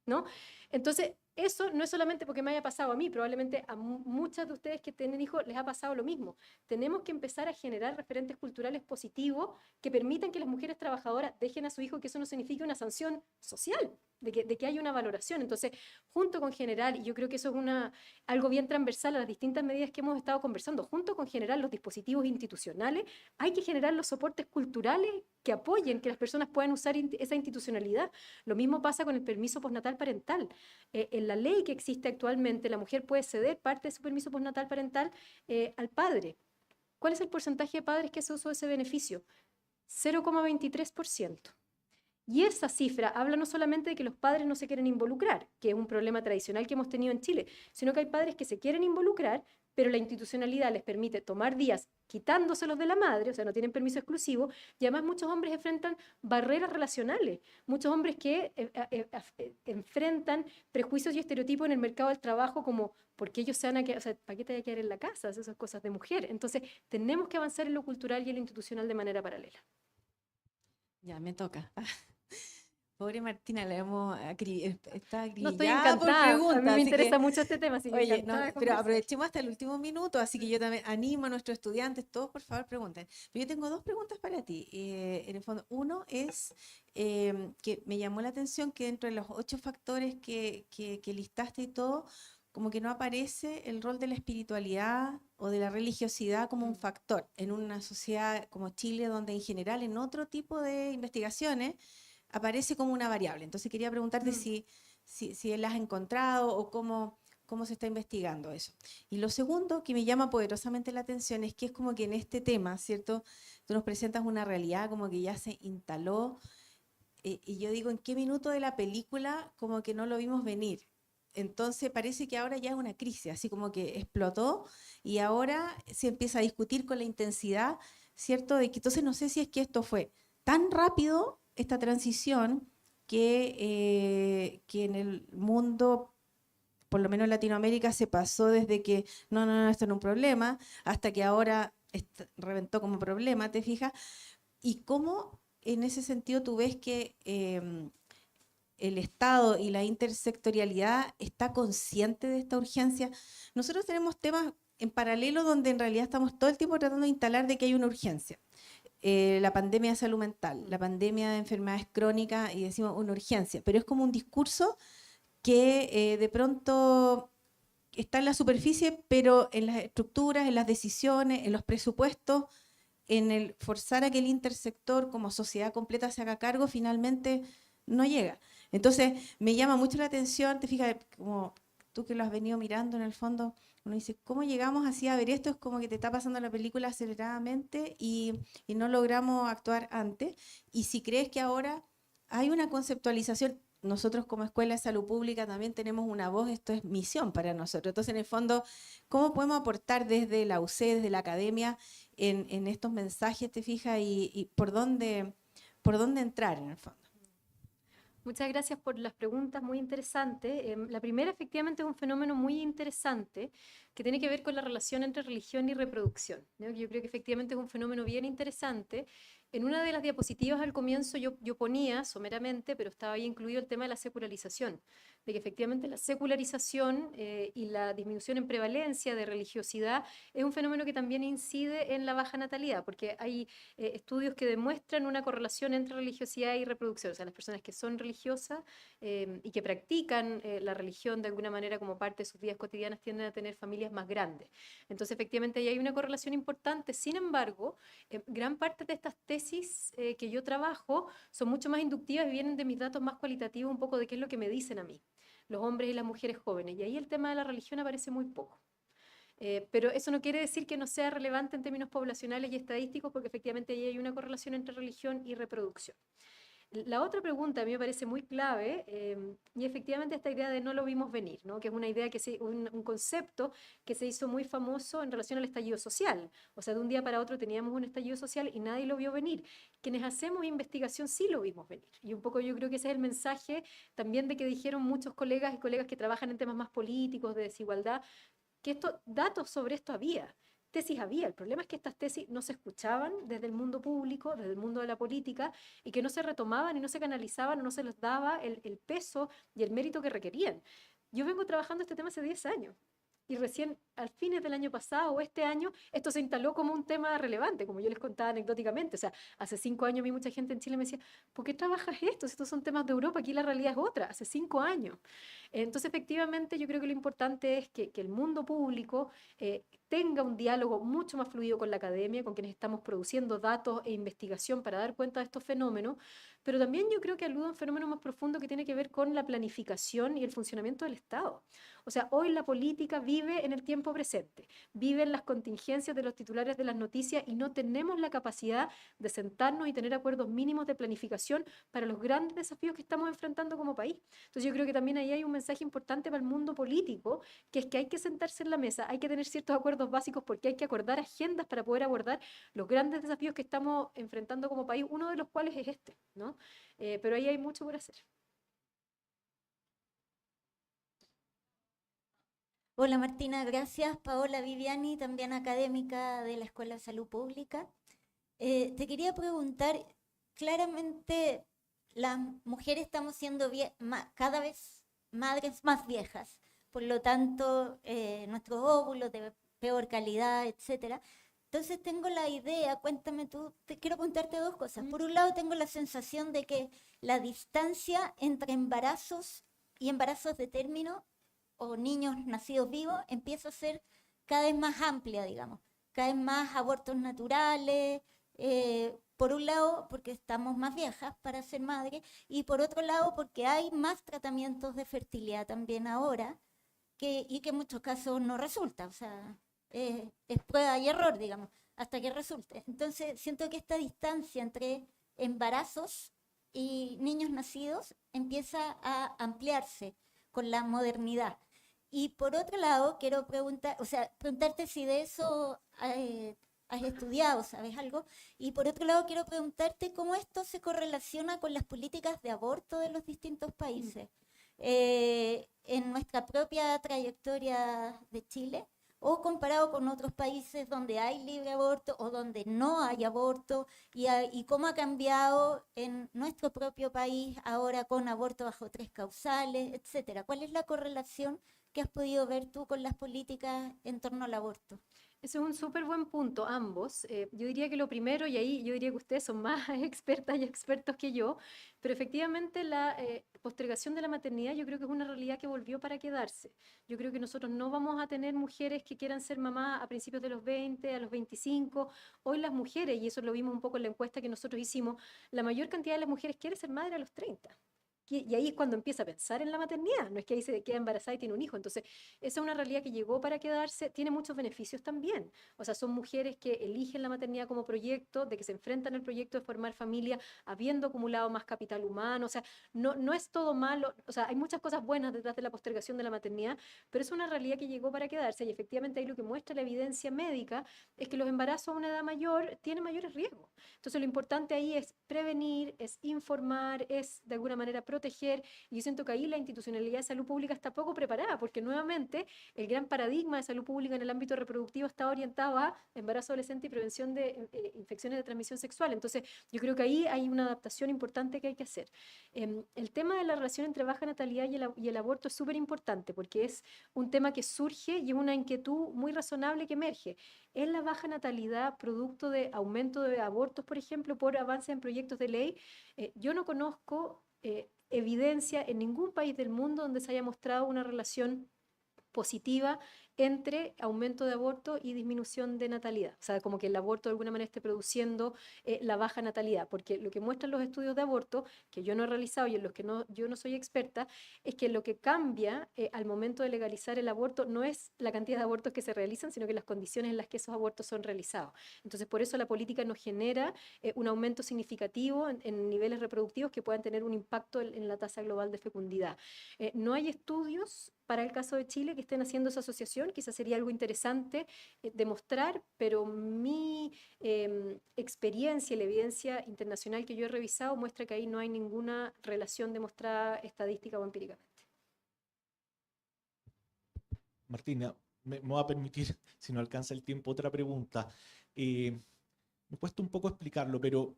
¿no? Entonces, eso no es solamente porque me haya pasado a mí, probablemente a muchas de ustedes que tienen hijos les ha pasado lo mismo. Tenemos que empezar a generar referentes culturales positivos que permitan que las mujeres trabajadoras dejen a su hijo, que eso no signifique una sanción social, de que haya una valoración. Entonces, junto con generar, y yo creo que eso es algo bien transversal a las distintas medidas que hemos estado conversando, junto con generar los dispositivos institucionales, hay que generar los soportes culturales que apoyen que las personas puedan usar esa institucionalidad. Lo mismo pasa con el permiso postnatal parental. En la ley que existe actualmente, la mujer puede ceder parte de su permiso postnatal parental al padre. ¿Cuál es el porcentaje de padres que se usó ese beneficio? 0,23%. Y esa cifra habla no solamente de que los padres no se quieren involucrar, que es un problema tradicional que hemos tenido en Chile, sino que hay padres que se quieren involucrar, pero la institucionalidad les permite tomar días quitándoselos de la madre, o sea, no tienen permiso exclusivo, y además muchos hombres enfrentan barreras relacionales, muchos hombres que enfrentan prejuicios y estereotipos en el mercado del trabajo como, ¿por qué ellos se van a quedar, o sea, ¿para qué te vas a quedar en la casa? Esas cosas de mujer. Entonces, tenemos que avanzar en lo cultural y en lo institucional de manera paralela. Ya, me toca. Pobre Martina, está No, estoy grillada por encantada. A mí preguntas, me así interesa que, mucho este tema, así que oye, no, encantada de pero conversar. aprovechemos hasta el último minuto, así que yo también animo a nuestros estudiantes, todos por favor pregunten. Pero yo tengo dos preguntas para ti. En el fondo, uno es que me llamó la atención que dentro de los 8 factores que listaste y todo, como que no aparece el rol de la espiritualidad o de la religiosidad como un factor en una sociedad como Chile, donde en general en otro tipo de investigaciones aparece como una variable. Entonces quería preguntarte si la has encontrado o cómo se está investigando eso. Y lo segundo que me llama poderosamente la atención es que es como que en este tema, ¿cierto? Tú nos presentas una realidad como que ya se instaló, y yo digo, ¿en qué minuto de la película como que no lo vimos venir? Entonces parece que ahora ya es una crisis, así como que explotó y ahora se empieza a discutir con la intensidad, ¿cierto? De que entonces no sé si es que esto fue tan rápido, esta transición, que en el mundo, por lo menos en Latinoamérica, se pasó desde que no, esto no es un problema, hasta que ahora reventó como problema, ¿te fijas? Y cómo en ese sentido tú ves que el Estado y la intersectorialidad está consciente de esta urgencia. Nosotros tenemos temas en paralelo donde en realidad estamos todo el tiempo tratando de instalar de que hay una urgencia. La pandemia de salud mental, la pandemia de enfermedades crónicas, y decimos una urgencia, pero es como un discurso que de pronto está en la superficie, pero en las estructuras, en las decisiones, en los presupuestos, en el forzar a que el intersector como sociedad completa se haga cargo, finalmente no llega. Entonces, me llama mucho la atención, te fijas, como tú que lo has venido mirando en el fondo, uno dice, ¿cómo llegamos así a ver esto? Es como que te está pasando la película aceleradamente y no logramos actuar antes. Y si crees que ahora hay una conceptualización, nosotros como Escuela de Salud Pública también tenemos una voz, esto es misión para nosotros. Entonces, en el fondo, ¿cómo podemos aportar desde la UC, desde la academia, en estos mensajes, te fijas, y por dónde entrar en el fondo? Muchas gracias por las preguntas, muy interesantes. La primera efectivamente es un fenómeno muy interesante que tiene que ver con la relación entre religión y reproducción, ¿no? Yo creo que efectivamente es un fenómeno bien interesante. En una de las diapositivas al comienzo yo ponía someramente, pero estaba ahí incluido el tema de la secularización, de que efectivamente la secularización y la disminución en prevalencia de religiosidad es un fenómeno que también incide en la baja natalidad, porque hay estudios que demuestran una correlación entre religiosidad y reproducción, o sea, las personas que son religiosas y que practican la religión de alguna manera como parte de sus vidas cotidianas tienden a tener familias más grandes. Entonces, efectivamente, ahí hay una correlación importante. Sin embargo, gran parte de estas tesis que yo trabajo son mucho más inductivas y vienen de mis datos más cualitativos, un poco de qué es lo que me dicen a mí, los hombres y las mujeres jóvenes. Y ahí el tema de la religión aparece muy poco. Pero eso no quiere decir que no sea relevante en términos poblacionales y estadísticos, porque efectivamente ahí hay una correlación entre religión y reproducción. La otra pregunta a mí me parece muy clave, y efectivamente esta idea de no lo vimos venir, ¿no? Que es una idea, un concepto que se hizo muy famoso en relación al estallido social. O sea, de un día para otro teníamos un estallido social y nadie lo vio venir. Quienes hacemos investigación sí lo vimos venir. Y un poco yo creo que ese es el mensaje también de que dijeron muchos colegas y colegas que trabajan en temas más políticos, de desigualdad, que datos sobre esto había. tesis había. El problema es que estas tesis no se escuchaban desde el mundo público, desde el mundo de la política, y que no se retomaban y no se canalizaban, o no se les daba el peso y el mérito que requerían. Yo vengo trabajando este tema hace 10 años. Y recién al fines del año pasado o este año, esto se instaló como un tema relevante, como yo les contaba anecdóticamente. O sea, hace 5 años a mí mucha gente en Chile me decía, ¿por qué trabajas esto? Si estos son temas de Europa, aquí la realidad es otra, hace 5 años. Entonces, efectivamente, yo creo que lo importante es que el mundo público tenga un diálogo mucho más fluido con la academia, con quienes estamos produciendo datos e investigación para dar cuenta de estos fenómenos, pero también yo creo que alude a un fenómeno más profundo que tiene que ver con la planificación y el funcionamiento del Estado. O sea, hoy la política vive en el tiempo presente, vive en las contingencias de los titulares de las noticias y no tenemos la capacidad de sentarnos y tener acuerdos mínimos de planificación para los grandes desafíos que estamos enfrentando como país. Entonces yo creo que también ahí hay un mensaje importante para el mundo político, que es que hay que sentarse en la mesa, hay que tener ciertos acuerdos básicos porque hay que acordar agendas para poder abordar los grandes desafíos que estamos enfrentando como país, uno de los cuales es este, ¿no? Pero ahí hay mucho por hacer. Hola Martina, gracias. Paola Viviani, también académica de la Escuela de Salud Pública. Te quería preguntar, claramente las mujeres estamos siendo cada vez madres más viejas, por lo tanto nuestros óvulos de peor calidad, etcétera. Entonces tengo la idea, cuéntame tú, te quiero preguntarte dos cosas. Por un lado tengo la sensación de que la distancia entre embarazos y embarazos de término o niños nacidos vivos empieza a ser cada vez más amplia, digamos, cada vez más abortos naturales, por un lado porque estamos más viejas para ser madres y por otro lado porque hay más tratamientos de fertilidad también ahora y que en muchos casos no resulta, o sea, es prueba y error, digamos, hasta que resulte. Entonces siento que esta distancia entre embarazos y niños nacidos empieza a ampliarse con la modernidad. Y por otro lado, quiero preguntarte si de eso has estudiado, ¿sabes algo? Y por otro lado, quiero preguntarte cómo esto se correlaciona con las políticas de aborto de los distintos países. En nuestra propia trayectoria de Chile, o comparado con otros países donde hay libre aborto o donde no hay aborto, y cómo ha cambiado en nuestro propio país ahora con aborto bajo 3 causales, etcétera. ¿Cuál es la correlación que has podido ver tú con las políticas en torno al aborto? Ese es un súper buen punto, ambos. Yo diría que lo primero, y ahí yo diría que ustedes son más expertas y expertos que yo, pero efectivamente la postergación de la maternidad yo creo que es una realidad que volvió para quedarse. Yo creo que nosotros no vamos a tener mujeres que quieran ser mamá a principios de los 20, a los 25. Hoy las mujeres, y eso lo vimos un poco en la encuesta que nosotros hicimos, la mayor cantidad de las mujeres quiere ser madre a los 30. Y ahí es cuando empieza a pensar en la maternidad, no es que ahí se queda embarazada y tiene un hijo. Entonces, esa es una realidad que llegó para quedarse, tiene muchos beneficios también. O sea, son mujeres que eligen la maternidad como proyecto, de que se enfrentan al proyecto de formar familia, habiendo acumulado más capital humano. O sea, no es todo malo, o sea, hay muchas cosas buenas detrás de la postergación de la maternidad, pero es una realidad que llegó para quedarse y efectivamente ahí lo que muestra la evidencia médica es que los embarazos a una edad mayor tienen mayores riesgos. Entonces, lo importante ahí es prevenir, es informar, es de alguna manera proteger, y yo siento que ahí la institucionalidad de salud pública está poco preparada, porque nuevamente el gran paradigma de salud pública en el ámbito reproductivo está orientado a embarazo adolescente y prevención de infecciones de transmisión sexual. Entonces, yo creo que ahí hay una adaptación importante que hay que hacer. El tema de la relación entre baja natalidad y el aborto es súper importante, porque es un tema que surge y es una inquietud muy razonable que emerge. ¿Es la baja natalidad producto de aumento de abortos, por ejemplo, por avances en proyectos de ley? Yo no conozco evidencia en ningún país del mundo donde se haya mostrado una relación positiva entre aumento de aborto y disminución de natalidad. O sea, como que el aborto de alguna manera esté produciendo la baja natalidad, porque lo que muestran los estudios de aborto, que yo no he realizado y en los que yo no soy experta, es que lo que cambia al momento de legalizar el aborto no es la cantidad de abortos que se realizan, sino que las condiciones en las que esos abortos son realizados. Entonces, por eso la política no genera un aumento significativo en niveles reproductivos que puedan tener un impacto en la tasa global de fecundidad. No hay estudios para el caso de Chile que estén haciendo esa asociación, quizás sería algo interesante demostrar, pero mi experiencia y la evidencia internacional que yo he revisado muestra que ahí no hay ninguna relación demostrada estadística o empíricamente. Martina, me va a permitir, si no alcanza el tiempo, otra pregunta. Me cuesta un poco explicarlo, pero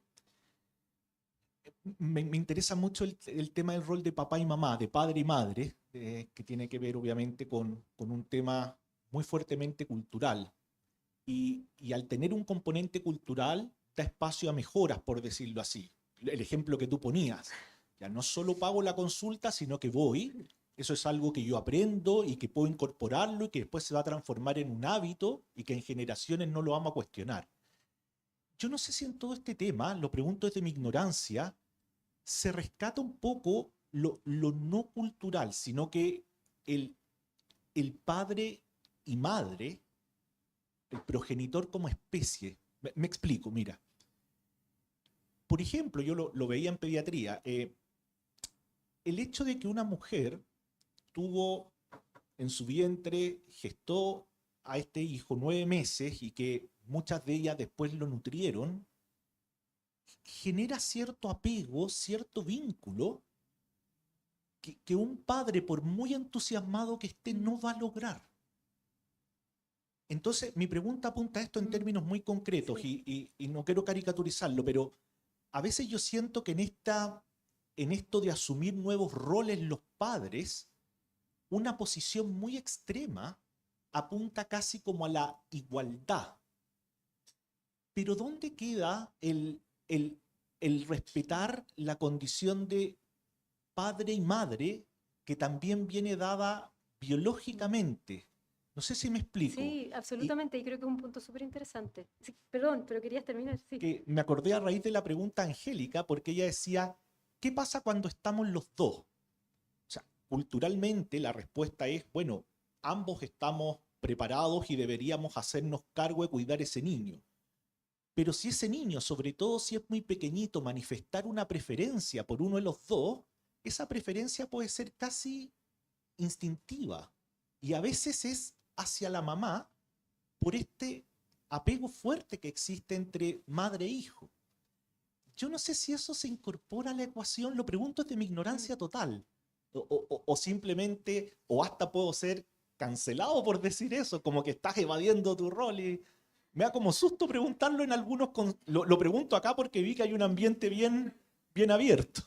me interesa mucho el tema del rol de papá y mamá, de padre y madre, que tiene que ver obviamente con un tema muy fuertemente cultural. Y al tener un componente cultural, da espacio a mejoras, por decirlo así. El ejemplo que tú ponías, ya no solo pago la consulta, sino que voy. Eso es algo que yo aprendo y que puedo incorporarlo y que después se va a transformar en un hábito y que en generaciones no lo vamos a cuestionar. Yo no sé si en todo este tema, lo pregunto desde mi ignorancia, se rescata un poco lo no cultural, sino que el padre y madre, el progenitor como especie. Me explico, mira. Por ejemplo, yo lo veía en pediatría. El hecho de que una mujer tuvo en su vientre, gestó a este hijo 9 meses y que muchas de ellas después lo nutrieron, genera cierto apego, cierto vínculo que un padre, por muy entusiasmado que esté, no va a lograr. Entonces, mi pregunta apunta a esto en términos muy concretos y no quiero caricaturizarlo, pero a veces yo siento que en esto de asumir nuevos roles los padres, una posición muy extrema apunta casi como a la igualdad. Pero ¿dónde queda el respetar la condición de padre y madre que también viene dada biológicamente? No sé si me explico. Sí, absolutamente, y creo que es un punto súper interesante. Sí, perdón, pero querías terminar, sí. Que me acordé a raíz de la pregunta Angélica, porque ella decía, ¿qué pasa cuando estamos los dos? O sea, culturalmente la respuesta es, bueno, ambos estamos preparados y deberíamos hacernos cargo de cuidar ese niño. Pero si ese niño, sobre todo si es muy pequeñito, manifestar una preferencia por uno de los dos, esa preferencia puede ser casi instintiva y a veces es hacia la mamá por este apego fuerte que existe entre madre e hijo. Yo no sé si eso se incorpora a la ecuación, lo pregunto desde mi ignorancia total, o simplemente, o hasta puedo ser cancelado por decir eso, como que estás evadiendo tu rol y me da como susto preguntarlo en algunos, lo pregunto acá porque vi que hay un ambiente bien abierto.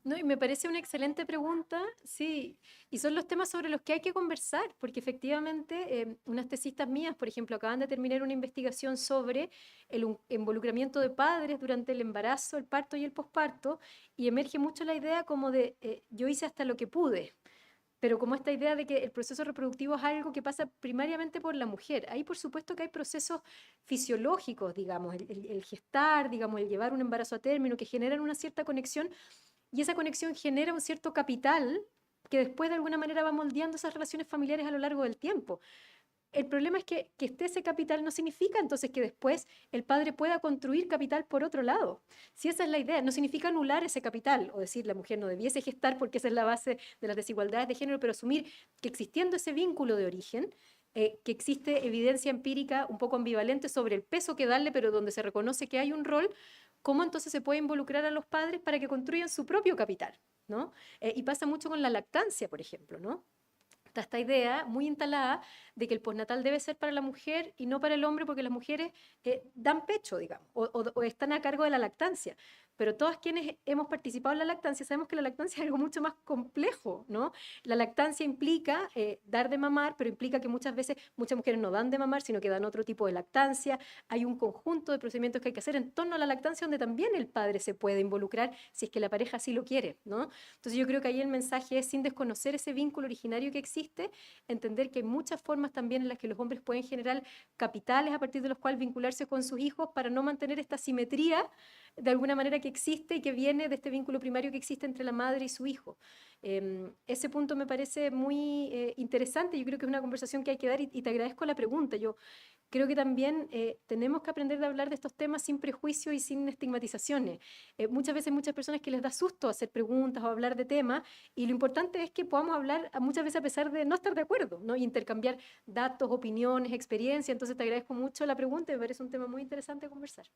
No, y me parece una excelente pregunta, sí, y son los temas sobre los que hay que conversar, porque efectivamente unas tesistas mías, por ejemplo, acaban de terminar una investigación sobre el involucramiento de padres durante el embarazo, el parto y el posparto, y emerge mucho la idea como de yo hice hasta lo que pude, pero como esta idea de que el proceso reproductivo es algo que pasa primariamente por la mujer. Ahí por supuesto que hay procesos fisiológicos, digamos, el gestar, digamos, el llevar un embarazo a término, que generan una cierta conexión y esa conexión genera un cierto capital que después de alguna manera va moldeando esas relaciones familiares a lo largo del tiempo. El problema es que esté ese capital no significa entonces que después el padre pueda construir capital por otro lado. Si esa es la idea, no significa anular ese capital o decir la mujer no debiese gestar porque esa es la base de las desigualdades de género, pero asumir que existiendo ese vínculo de origen, que existe evidencia empírica un poco ambivalente sobre el peso que darle, pero donde se reconoce que hay un rol, ¿cómo entonces se puede involucrar a los padres para que construyan su propio capital? ¿No? Y pasa mucho con la lactancia, por ejemplo, ¿no? Está esta idea muy instalada de que el postnatal debe ser para la mujer y no para el hombre porque las mujeres dan pecho, digamos, o están a cargo de la lactancia. Pero todas quienes hemos participado en la lactancia sabemos que la lactancia es algo mucho más complejo, ¿no? La lactancia implica dar de mamar, pero implica que muchas veces muchas mujeres no dan de mamar, sino que dan otro tipo de lactancia. Hay un conjunto de procedimientos que hay que hacer en torno a la lactancia donde también el padre se puede involucrar si es que la pareja así lo quiere, ¿no? Entonces yo creo que ahí el mensaje es, sin desconocer ese vínculo originario que existe, entender que hay muchas formas también en las que los hombres pueden generar capitales a partir de los cuales vincularse con sus hijos para no mantener esta simetría de alguna manera que existe y que viene de este vínculo primario que existe entre la madre y su hijo. Ese punto me parece muy interesante, yo creo que es una conversación que hay que dar y te agradezco la pregunta. Yo creo que también tenemos que aprender de hablar de estos temas sin prejuicio y sin estigmatizaciones. Muchas veces muchas personas que les da susto hacer preguntas o hablar de temas y lo importante es que podamos hablar muchas veces a pesar de no estar de acuerdo, ¿no? Y intercambiar datos, opiniones, experiencias. Entonces te agradezco mucho la pregunta y me parece un tema muy interesante de conversar.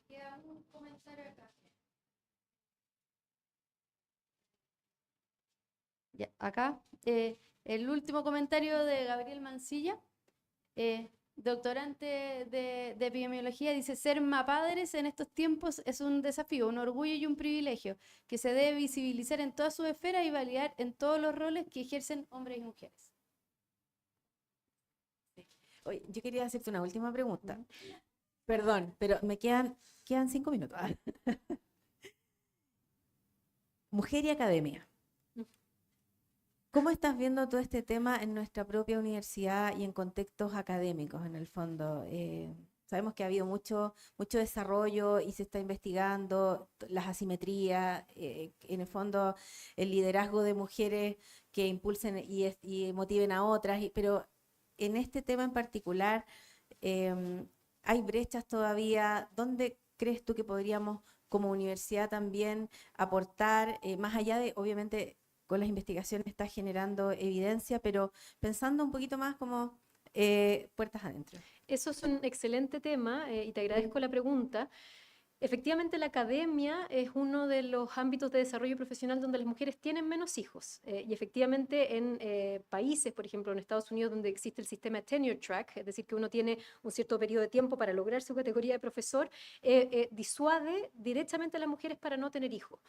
Queda un comentario acá. Ya, acá, el último comentario de Gabriel Mancilla, doctorante de epidemiología, dice: ser mapadres en estos tiempos es un desafío, un orgullo y un privilegio que se debe visibilizar en todas sus esferas y validar en todos los roles que ejercen hombres y mujeres. Oye, yo quería hacerte una última pregunta. Perdón, pero me quedan 5 minutos. Mujer y academia. ¿Cómo estás viendo todo este tema en nuestra propia universidad y en contextos académicos, en el fondo? Sabemos que ha habido mucho desarrollo y se está investigando las asimetrías, en el fondo el liderazgo de mujeres que impulsen y motiven a otras, pero en este tema en particular, ¿hay brechas todavía? ¿Dónde crees tú que podríamos como universidad también aportar, más allá de, obviamente, con las investigaciones está generando evidencia, pero pensando un poquito más como puertas adentro? Eso es un excelente tema y te agradezco la pregunta. Efectivamente, la academia es uno de los ámbitos de desarrollo profesional donde las mujeres tienen menos hijos. Y efectivamente en países, por ejemplo en Estados Unidos, donde existe el sistema tenure track, es decir, que uno tiene un cierto periodo de tiempo para lograr su categoría de profesor, disuade directamente a las mujeres para no tener hijos.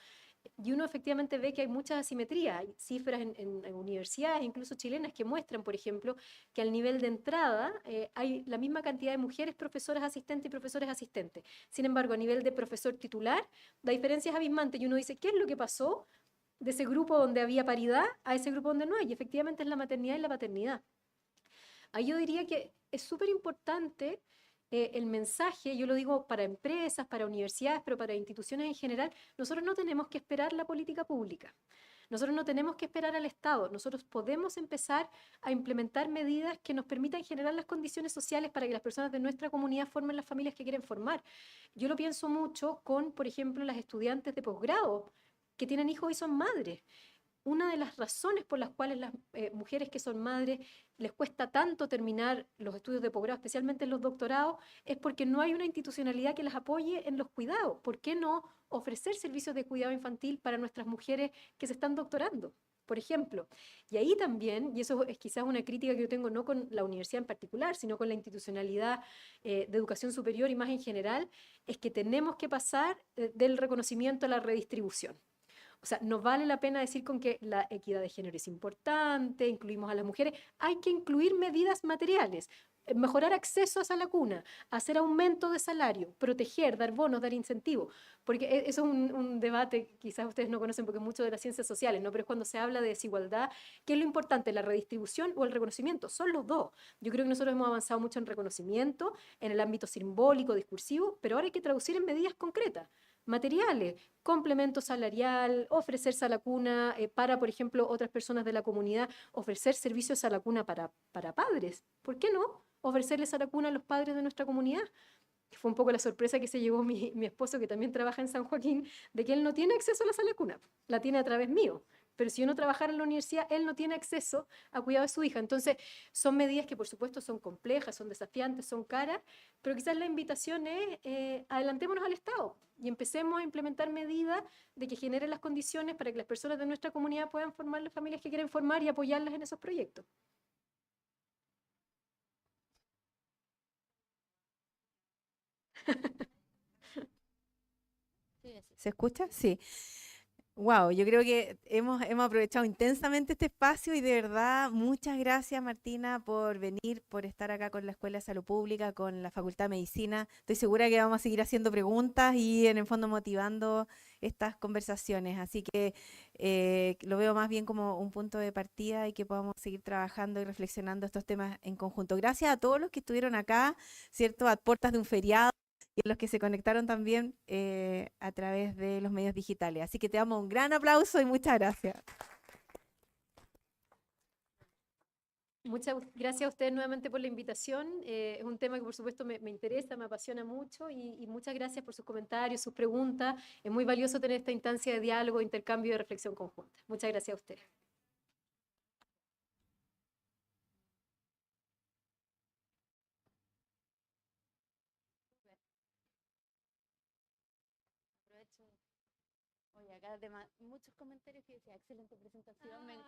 Y uno efectivamente ve que hay mucha asimetría. Hay cifras en universidades, incluso chilenas, que muestran, por ejemplo, que al nivel de entrada hay la misma cantidad de mujeres profesoras asistentes y profesores asistentes. Sin embargo, a nivel de profesor titular, la diferencia es abismante. Y uno dice, ¿qué es lo que pasó de ese grupo donde había paridad a ese grupo donde no hay? Y efectivamente es la maternidad y la paternidad. Ahí yo diría que es súper importante el mensaje, yo lo digo para empresas, para universidades, pero para instituciones en general. Nosotros no tenemos que esperar la política pública. Nosotros no tenemos que esperar al Estado. Nosotros podemos empezar a implementar medidas que nos permitan generar las condiciones sociales para que las personas de nuestra comunidad formen las familias que quieren formar. Yo lo pienso mucho con, por ejemplo, las estudiantes de posgrado que tienen hijos y son madres. Una de las razones por las cuales las mujeres que son madres les cuesta tanto terminar los estudios de posgrado, especialmente en los doctorados, es porque no hay una institucionalidad que las apoye en los cuidados. ¿Por qué no ofrecer servicios de cuidado infantil para nuestras mujeres que se están doctorando, por ejemplo? Y ahí también, y eso es quizás una crítica que yo tengo no con la universidad en particular, sino con la institucionalidad de educación superior y más en general, es que tenemos que pasar del reconocimiento a la redistribución. O sea, no vale la pena decir con que la equidad de género es importante, incluimos a las mujeres. Hay que incluir medidas materiales, mejorar accesos a la cuna, hacer aumento de salario, proteger, dar bonos, dar incentivos. Porque eso es un debate que quizás ustedes no conocen porque es mucho de las ciencias sociales, ¿no? Pero es cuando se habla de desigualdad, ¿qué es lo importante, la redistribución o el reconocimiento? Son los dos. Yo creo que nosotros hemos avanzado mucho en reconocimiento, en el ámbito simbólico, discursivo, pero ahora hay que traducir en medidas concretas, materiales, complemento salarial, ofrecer sala cuna para, por ejemplo, otras personas de la comunidad, ofrecer servicios a la cuna para padres. ¿Por qué no ofrecerles a la cuna a los padres de nuestra comunidad? Fue un poco la sorpresa que se llevó mi esposo, que también trabaja en San Joaquín, de que él no tiene acceso a la sala cuna, la tiene a través mío. Pero si uno trabajara en la universidad, él no tiene acceso a cuidado de su hija. Entonces, son medidas que por supuesto son complejas, son desafiantes, son caras, pero quizás la invitación es adelantémonos al Estado y empecemos a implementar medidas de que generen las condiciones para que las personas de nuestra comunidad puedan formar las familias que quieren formar y apoyarlas en esos proyectos. ¿Se escucha? Sí. Wow, yo creo que hemos aprovechado intensamente este espacio y de verdad muchas gracias, Martina, por venir, por estar acá con la Escuela de Salud Pública, con la Facultad de Medicina. Estoy segura que vamos a seguir haciendo preguntas y en el fondo motivando estas conversaciones. Así que lo veo más bien como un punto de partida y que podamos seguir trabajando y reflexionando estos temas en conjunto. Gracias a todos los que estuvieron acá, ¿cierto? A puertas de un feriado y a los que se conectaron también a través de los medios digitales. Así que te damos un gran aplauso y muchas gracias. Muchas gracias a ustedes nuevamente por la invitación. Es un tema que por supuesto me interesa, me apasiona mucho y muchas gracias por sus comentarios, sus preguntas. Es muy valioso tener esta instancia de diálogo, intercambio y de reflexión conjunta. Muchas gracias a ustedes. Aprovecho. Oye, acá muchos comentarios que decía, excelente presentación, me encanta.